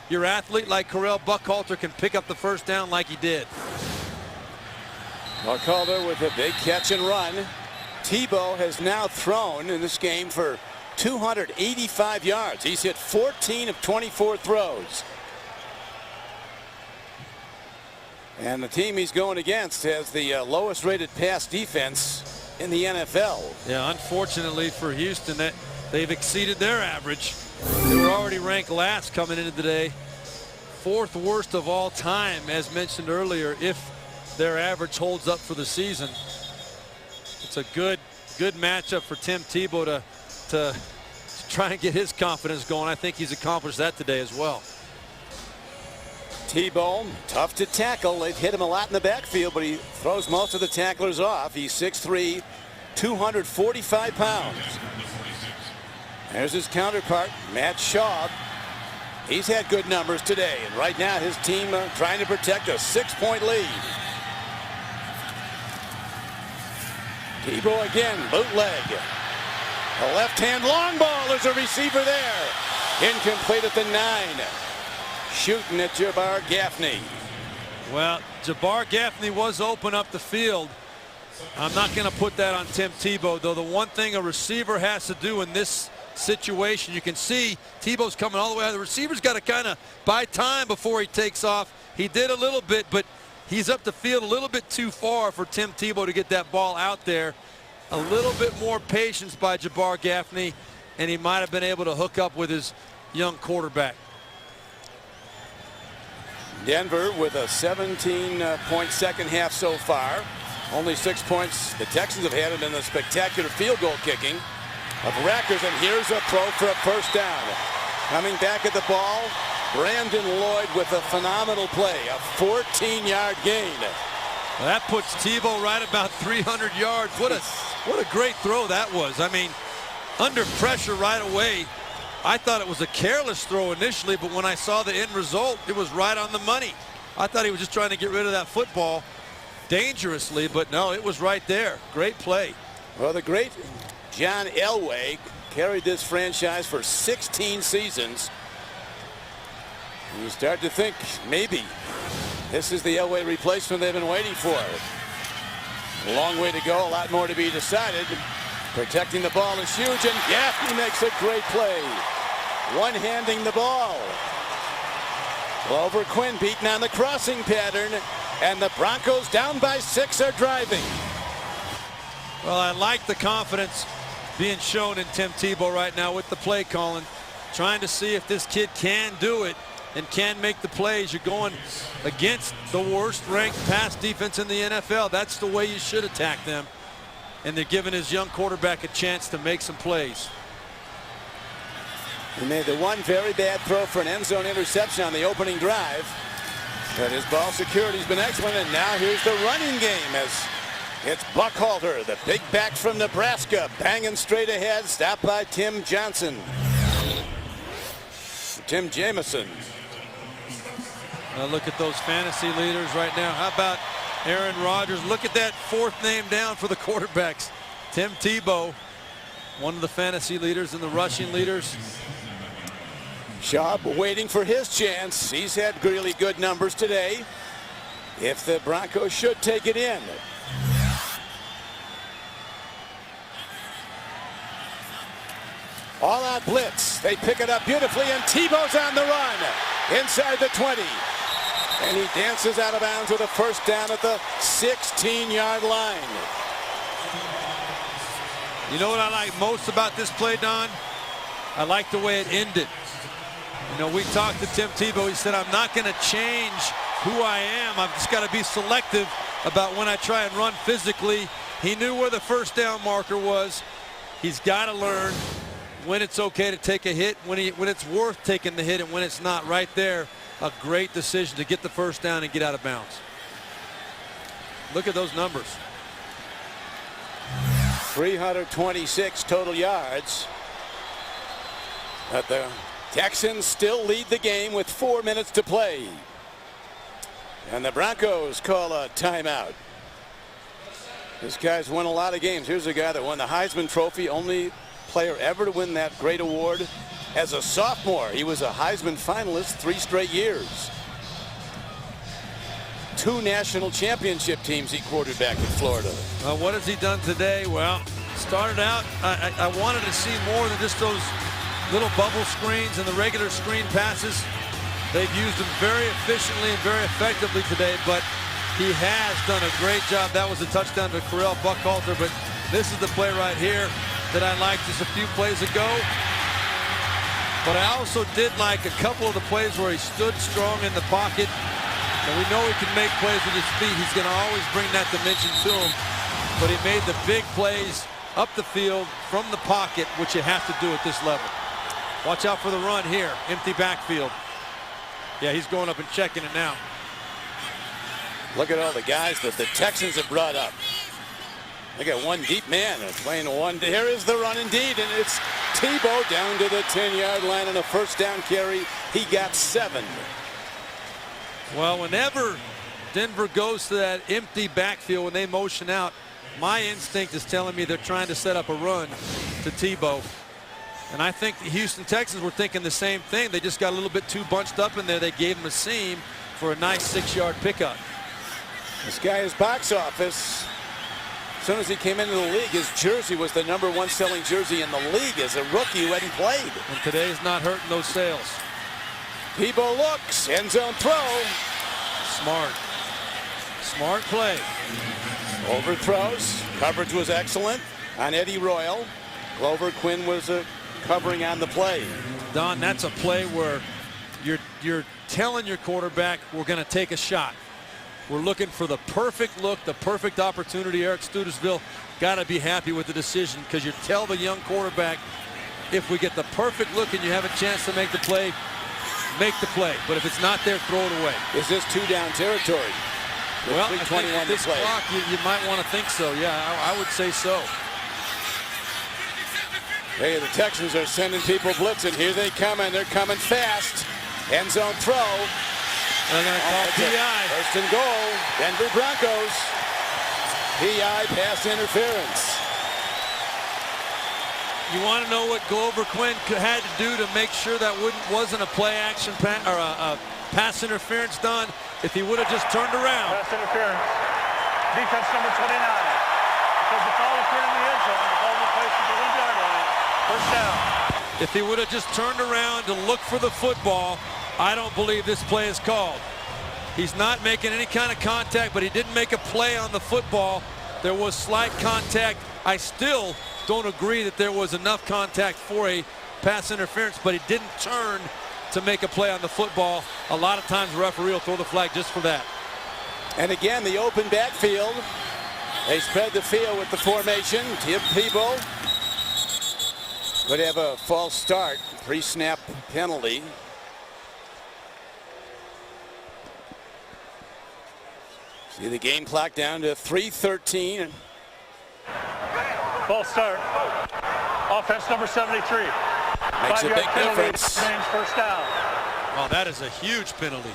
your athlete like Correll Buckhalter can pick up the first down like he did. Buckhalter with a big catch and run. Tebow has now thrown in this game for 285 yards. He's hit 14 of 24 throws. And the team he's going against has the lowest rated pass defense in the NFL. Yeah, unfortunately for Houston, that they've exceeded their average. They were already ranked last coming into today. 4th worst of all time, as mentioned earlier, if their average holds up for the season. It's a good matchup for Tim Tebow to try and get his confidence going. I think he's accomplished that today as well. Tebow, tough to tackle. They've hit him a lot in the backfield, but he throws most of the tacklers off. He's 6'3", 245 pounds. There's his counterpart, Matt Schaub. He's had good numbers today, and right now his team trying to protect a 6-point lead. Tebow again, bootleg. A left-hand long ball. There's a receiver there. Incomplete at the 9. Shooting at Jabbar Gaffney. Well, Jabbar Gaffney was open up the field. I'm not going to put that on Tim Tebow, though. The one thing a receiver has to do in this situation, you can see Tebow's coming all the way out. The receiver's got to kind of buy time before he takes off. He did a little bit, but he's up the field a little bit too far for Tim Tebow to get that ball out there. A little bit more patience by Jabbar Gaffney, and he might have been able to hook up with his young quarterback. Denver with a 17-point second half so far. Only 6 points the Texans have had it in the spectacular field goal kicking of Rackers, and here's a throw for a first down. Coming back at the ball, Brandon Lloyd with a phenomenal play, a 14-yard gain. Well, that puts Tebow right about 300 yards. What a great throw that was. I mean, under pressure right away, I thought it was a careless throw initially, but when I saw the end result, it was right on the money. I thought he was just trying to get rid of that football dangerously, but no, it was right there. Great play. Well, the great John Elway carried this franchise for 16 seasons. You start to think maybe this is the Elway replacement they've been waiting for. A long way to go, a lot more to be decided. Protecting the ball is huge, and Gaffney makes a great play. One-handing the ball. Glover Quinn beaten on the crossing pattern, and the Broncos down by 6 are driving. Well, I like the confidence being shown in Tim Tebow right now with the play calling, trying to see if this kid can do it and can make the plays. You're going against the worst ranked pass defense in the NFL. That's the way you should attack them. And they're giving his young quarterback a chance to make some plays. He made the one very bad throw for an end zone interception on the opening drive. But his ball security's been excellent, and now here's the running game as it's Buckhalter, the big back from Nebraska, banging straight ahead, stopped by Tim Johnson. Tim Jamison. Now look at those fantasy leaders right now. How about Aaron Rodgers? Look at that fourth name down for the quarterbacks. Tim Tebow, one of the fantasy leaders and the rushing leaders. Schaub waiting for his chance. He's had really good numbers today. If the Broncos should take it in. All out blitz. They pick it up beautifully, and Tebow's on the run inside the 20. And he dances out of bounds with a first down at the 16-yard line. You know what I like most about this play, Don? I like the way it ended. You know, we talked to Tim Tebow. He said, I'm not going to change who I am. I've just got to be selective about when I try and run physically. He knew where the first down marker was. He's got to learn when it's okay to take a hit, when it's worth taking the hit, and when it's not. Right there, a great decision to get the first down and get out of bounds. Look at those numbers. 326 total yards. But the Texans still lead the game with 4 minutes to play. And the Broncos call a timeout. This guy's won a lot of games. Here's a guy that won the Heisman Trophy, only player ever to win that great award as a sophomore. He was a Heisman finalist 3 straight years. 2 national championship teams he quarterbacked in Florida. Well, what has he done today? Well, started out, I wanted to see more than just those little bubble screens and the regular screen passes. They've used them very efficiently and very effectively today, but he has done a great job. That was a touchdown to Correll Buckhalter, but this is the play right here that I liked just a few plays ago. But I also did like a couple of the plays where he stood strong in the pocket. And we know he can make plays with his feet. He's going to always bring that dimension to him. But he made the big plays up the field from the pocket, which you have to do at this level. Watch out for the run here. Empty backfield. Yeah, he's going up and checking it now. Look at all the guys that the Texans have brought up. They got one deep man playing one. Here is the run indeed, and it's Tebow down to the 10-yard line on a first down carry. He got 7. Well, whenever Denver goes to that empty backfield when they motion out, my instinct is telling me they're trying to set up a run to Tebow. And I think the Houston Texans were thinking the same thing. They just got a little bit too bunched up in there. They gave him a seam for a nice 6-yard pickup. This guy is box office. As soon as he came into the league, his jersey was the #1 selling jersey in the league as a rookie who hadn't played. And today's not hurting those sales. Tebow looks, end zone throw. Smart play. Overthrows. Coverage was excellent on Eddie Royal. Glover Quinn was covering on the play. Don, that's a play where you're telling your quarterback, we're going to take a shot. We're looking for the perfect look, the perfect opportunity. Eric Studesville got to be happy with the decision, because you tell the young quarterback, if we get the perfect look and you have a chance to make the play, make the play. But if it's not there, throw it away. Is this 2-down territory? Well, I think at this clock, you might want to think so. Yeah, I would say so. Hey, the Texans are sending people blitzing. Here they come, and they're coming fast. End zone throw. They're going to call PI. First and goal. Denver Broncos. PI pass interference. You want to know what Glover Quinn had to do to make sure that wasn't a play action or a pass interference done? If he would have just turned around. Pass interference. Defense number 29. Because the foul occurred in the end zone. The ball was placed at the 1-yard line. First down. If he would have just turned around to look for the football, I don't believe this play is called. He's not making any kind of contact, but he didn't make a play on the football. There was slight contact. I still don't agree that there was enough contact for a pass interference, but he didn't turn to make a play on the football. A lot of times the referee will throw the flag just for that. And again, the open backfield. They spread the field with the formation. Tim Tebow could have a false start, pre-snap penalty. See the game clock down to 3:13. False start. Offense number 73. Makes a big difference. First down. Well, that is a huge penalty.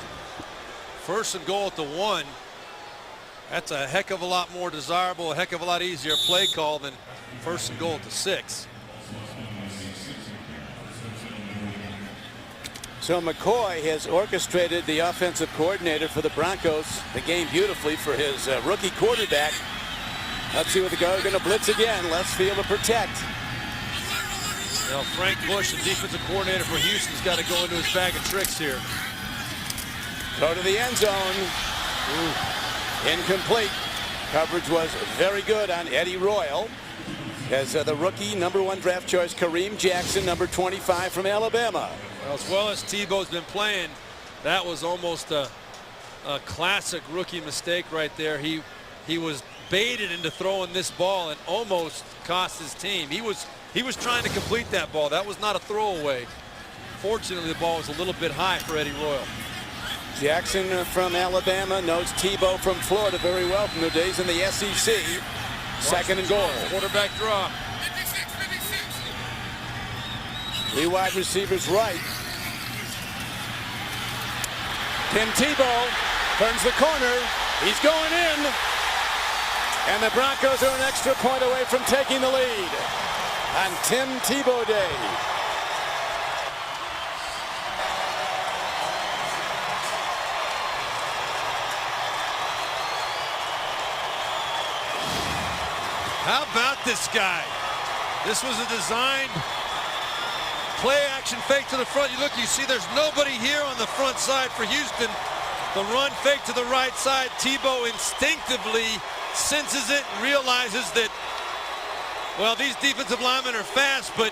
First and goal at the 1. That's a heck of a lot more desirable, a heck of a lot easier play call than first and goal at the 6. So McCoy has orchestrated the offensive coordinator for the Broncos the game beautifully for his rookie quarterback. Let's see what the guys are going to blitz again. Left field to protect. Well, Frank Bush, the defensive coordinator for Houston's got to go into his bag of tricks here. Go to the end zone. Ooh. Incomplete. Coverage was very good on Eddie Royal. As the rookie number 1 draft choice Kareem Jackson, number 25 from Alabama. Well, as well as Tebow's been playing, that was almost a classic rookie mistake right there. He was baited into throwing this ball and almost cost his team. He was trying to complete that ball. That was not a throwaway. Fortunately, the ball was a little bit high for Eddie Royal. Jackson from Alabama knows Tebow from Florida very well from their days in the SEC. Second and goal. Quarterback draw. 3 wide receivers right. Tim Tebow turns the corner. He's going in. And the Broncos are an extra point away from taking the lead on Tim Tebow Day. How about this guy? This was a designed play action fake to the front. You look, you see there's nobody here on the front side for Houston. The run fake to the right side. Tebow instinctively senses it and realizes that, well, these defensive linemen are fast, but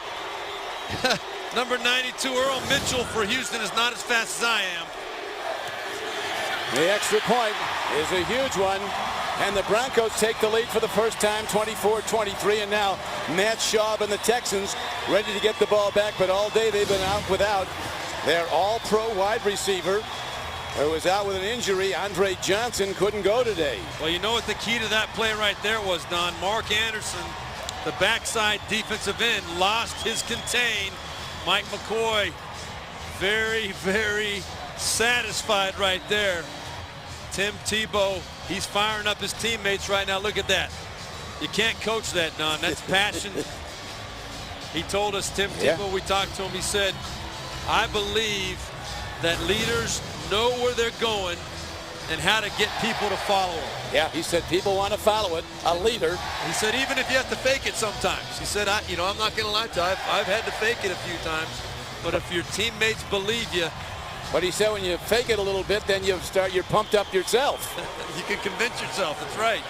number 92 Earl Mitchell for Houston is not as fast as I am. The extra point is a huge one. And the Broncos take the lead for the first time, 24-23. And now Matt Schaub and the Texans ready to get the ball back. But all day they've been out without their all-pro wide receiver who was out with an injury. Andre Johnson couldn't go today. Well, you know what the key to that play right there was, Don? Mark Anderson, the backside defensive end, lost his contain. Mike McCoy, very, very satisfied right there. Tim Tebow, he's firing up his teammates right now. Look at that. You can't coach that, Don. That's passion. He told us, Tim Tebow, we talked to him, he said, I believe that leaders know where they're going and how to get people to follow them. Yeah, he said people want to follow it, a leader. He said even if you have to fake it sometimes. He said, I'm not going to lie to you. I've had to fake it a few times. But if your teammates believe you. But he said when you fake it a little bit, then you're pumped up yourself. You can convince yourself. That's right.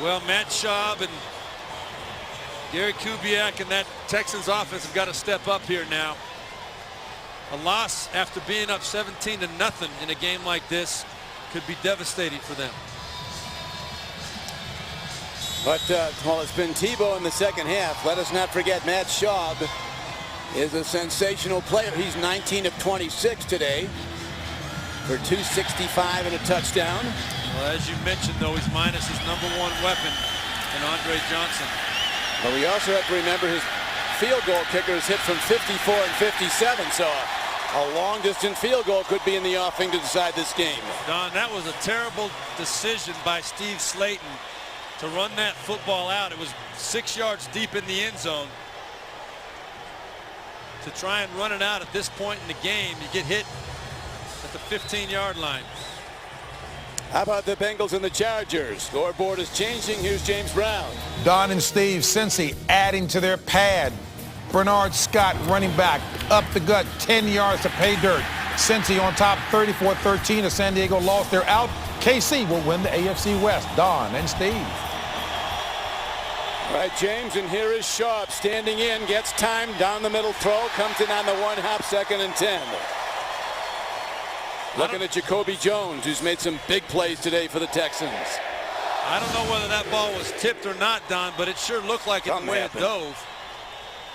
Well, Matt Schaub and Gary Kubiak and that Texans offense have got to step up here now. A loss after being up 17-0 in a game like this could be devastating for them. But well, it's been Tebow in the second half. Let us not forget Matt Schaub is a sensational player. He's 19 of 26 today for 265 and a touchdown. Well, as you mentioned, though, he's minus his #1 weapon. and Andre Johnson. But we also have to remember his field goal kicker is hit from 54 and 57, so a long-distance field goal could be in the offing to decide this game. Don, that was a terrible decision by Steve Slayton to run that football out. It was 6 yards deep in the end zone. To try and run it out at this point in the game, you get hit at the 15-yard line. How about the Bengals and the Chargers? Scoreboard is changing. Here's James Brown. Don and Steve, Cincy adding to their pad. Bernard Scott, running back, up the gut, 10 yards to pay dirt. Cincy on top, 34-13 as San Diego lost their out. KC will win the AFC West. Don and Steve. All right, James, and here is Schaub standing in, gets time, down the middle throw, comes in on the 1-hop, 2nd and 10. Looking at Jacoby Jones, who's made some big plays today for the Texans. I don't know whether that ball was tipped or not, Don, but it sure looked like it the way it dove.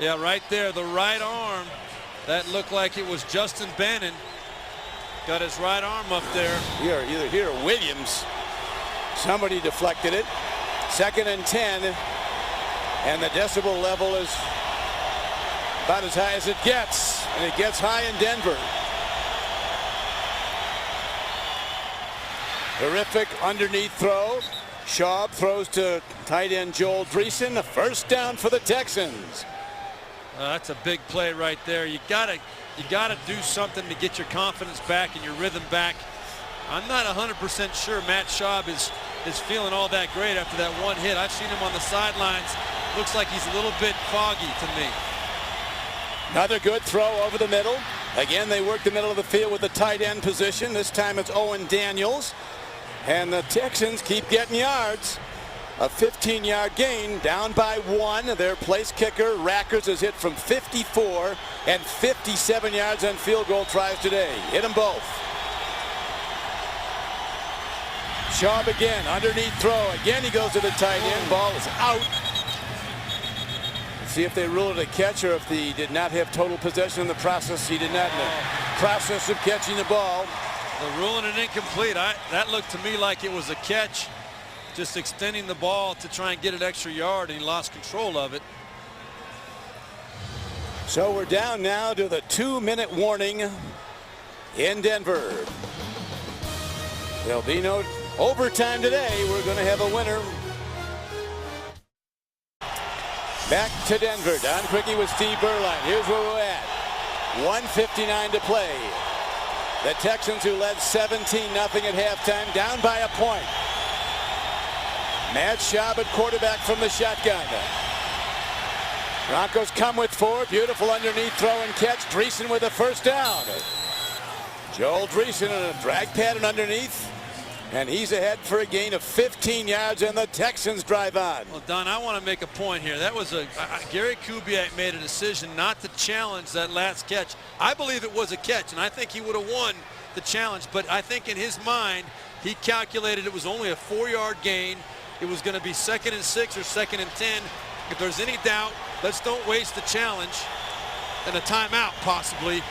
Yeah, right there, the right arm. That looked like it was Justin Bannon. Got his right arm up there. Either here or Williams. Somebody deflected it. 2nd and 10. And the decibel level is about as high as it gets. And it gets high in Denver. Terrific underneath throw. Schaub throws to tight end Joel Dreesen. A first down for the Texans. That's a big play right there. You gotta do something to get your confidence back and your rhythm back. I'm not 100% sure Matt Schaub is feeling all that great after that one hit. I've seen him on the sidelines. Looks like he's a little bit foggy to me. Another good throw over the middle. Again, they work the middle of the field with the tight end position. This time it's Owen Daniels. And the Texans keep getting yards. A 15-yard gain, down by 1. Their place kicker, Rackers, is hit from 54 and 57 yards on field goal tries today. Hit them both. Schaub again, underneath throw. Again, he goes to the tight end. Ball is out. Let's see if they rule it a catch or if he did not have total possession in the process. He did not in the process of catching the ball. They're ruling it incomplete. That looked to me like it was a catch, just extending the ball to try and get an extra yard, and he lost control of it. So we're down now to the 2-minute warning in Denver. There'll be no overtime today. We're going to have a winner. Back to Denver. Don Criqui with Steve Berline. Here's where we're at. 1:59 to play. The Texans, who led 17-0 at halftime, down by a point. Matt Schaub at quarterback from the shotgun. Broncos come with 4. Beautiful underneath throw and catch. Dreesen with a first down. Joel Dreesen in a drag pattern underneath. And he's ahead for a gain of 15 yards, and the Texans drive on. Well, Don, I want to make a point here. That was Gary Kubiak made a decision not to challenge that last catch. I believe it was a catch, and I think he would have won the challenge. But I think in his mind, he calculated it was only a 4-yard gain. It was going to be 2nd and 6 or 2nd and 10. If there's any doubt, let's don't waste the challenge and a timeout possibly.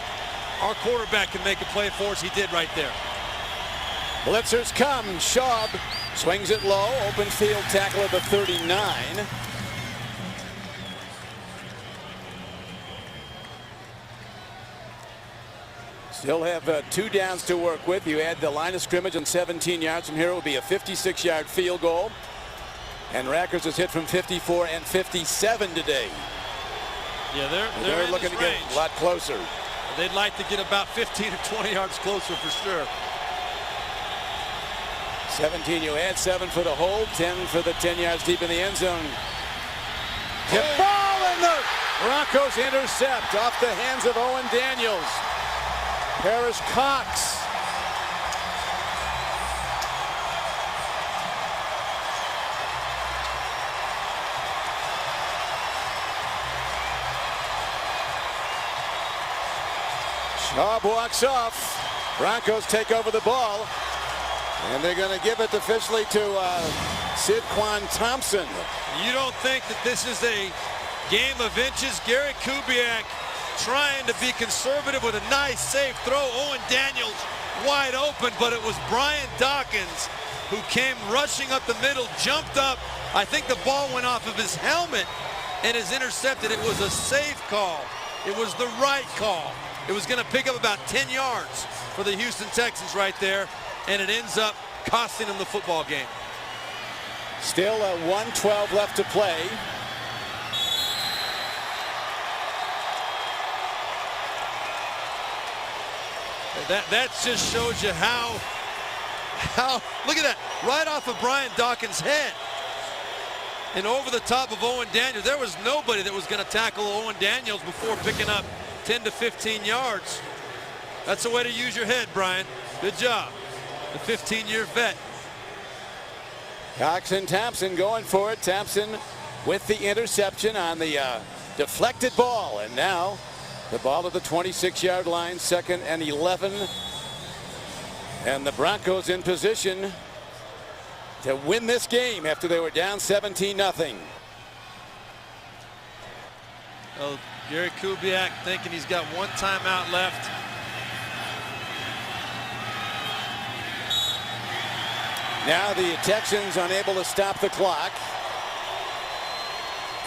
Our quarterback can make a play for us. He did right there. Blitzers come. Schaub swings it low. Open field tackle at the 39. Still have 2 downs to work with. You add the line of scrimmage on 17 yards from here. It will be a 56-yard field goal. And Rackers is hit from 54 and 57 today. Yeah, they're looking to get a lot closer. They'd like to get about 15 or 20 yards closer for sure. 17, you add 7 for the hold, 10 for the 10 yards deep in the end zone. Tip ball, and the Broncos intercept off the hands of Owen Daniels. Paris Cox. Schaub walks off. Broncos take over the ball. And they're going to give it officially to Sidquan Thompson. You don't think that this is a game of inches? Gary Kubiak trying to be conservative with a nice, safe throw. Owen Daniels wide open, but it was Brian Dawkins who came rushing up the middle, jumped up. I think the ball went off of his helmet and is intercepted. It was a safe call. It was the right call. It was going to pick up about 10 yards for the Houston Texans right there, and it ends up costing them the football game. Still 1:12 left to play. That just shows you how look at that, right off of Brian Dawkins' head and over the top of Owen Daniels. There was nobody that was going to tackle Owen Daniels before picking up 10 to 15 yards. That's the way to use your head, Brian. Good job. The 15-year vet. Cox and Thompson going for it. Thompson with the interception on the deflected ball. And now the ball at the 26-yard line, 2nd and 11. And the Broncos in position to win this game after they were down 17-0. Well, Gary Kubiak thinking he's got one timeout left. Now the Texans unable to stop the clock.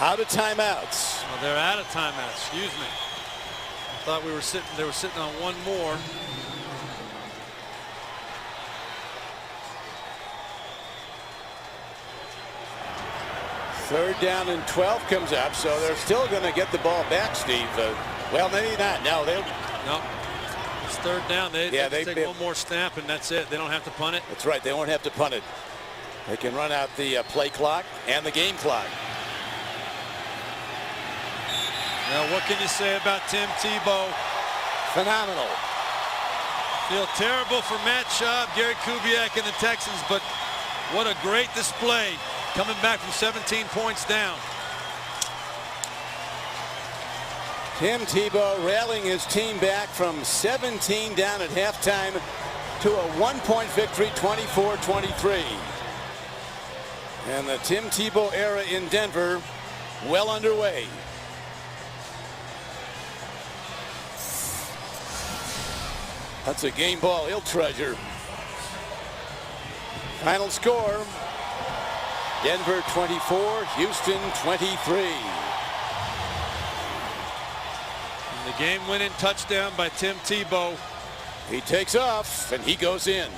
Out of timeouts. Well, they're out of timeouts. Excuse me. I thought they were sitting on one more. Third down and 12 comes up, so they're still going to get the ball back, Steve. Well, maybe not. No, they'll. No. It's third down. They take one more snap, and that's it. They don't have to punt it. That's right. They won't have to punt it. They can run out the play clock and the game clock. Now, what can you say about Tim Tebow? Phenomenal. Feel terrible for Matt Schaub, Gary Kubiak, and the Texans, but what a great display coming back from 17 points down. Tim Tebow rallying his team back from 17 down at halftime to a 1-point victory, 24-23. And the Tim Tebow era in Denver well underway. That's a game ball he'll treasure. Final score, Denver 24, Houston 23. And the game-winning touchdown by Tim Tebow. He takes off and he goes in.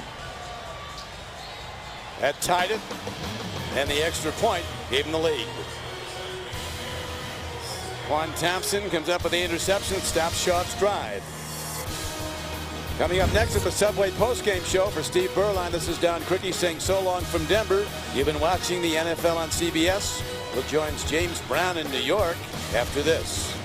That tied it, and the extra point gave him the lead. Quan Thompson comes up with the interception, stops Schaub's drive. Coming up next at the Subway postgame show for Steve Berline, this is Don Criqui saying so long from Denver. You've been watching the NFL on CBS. We'll join James Brown in New York after this.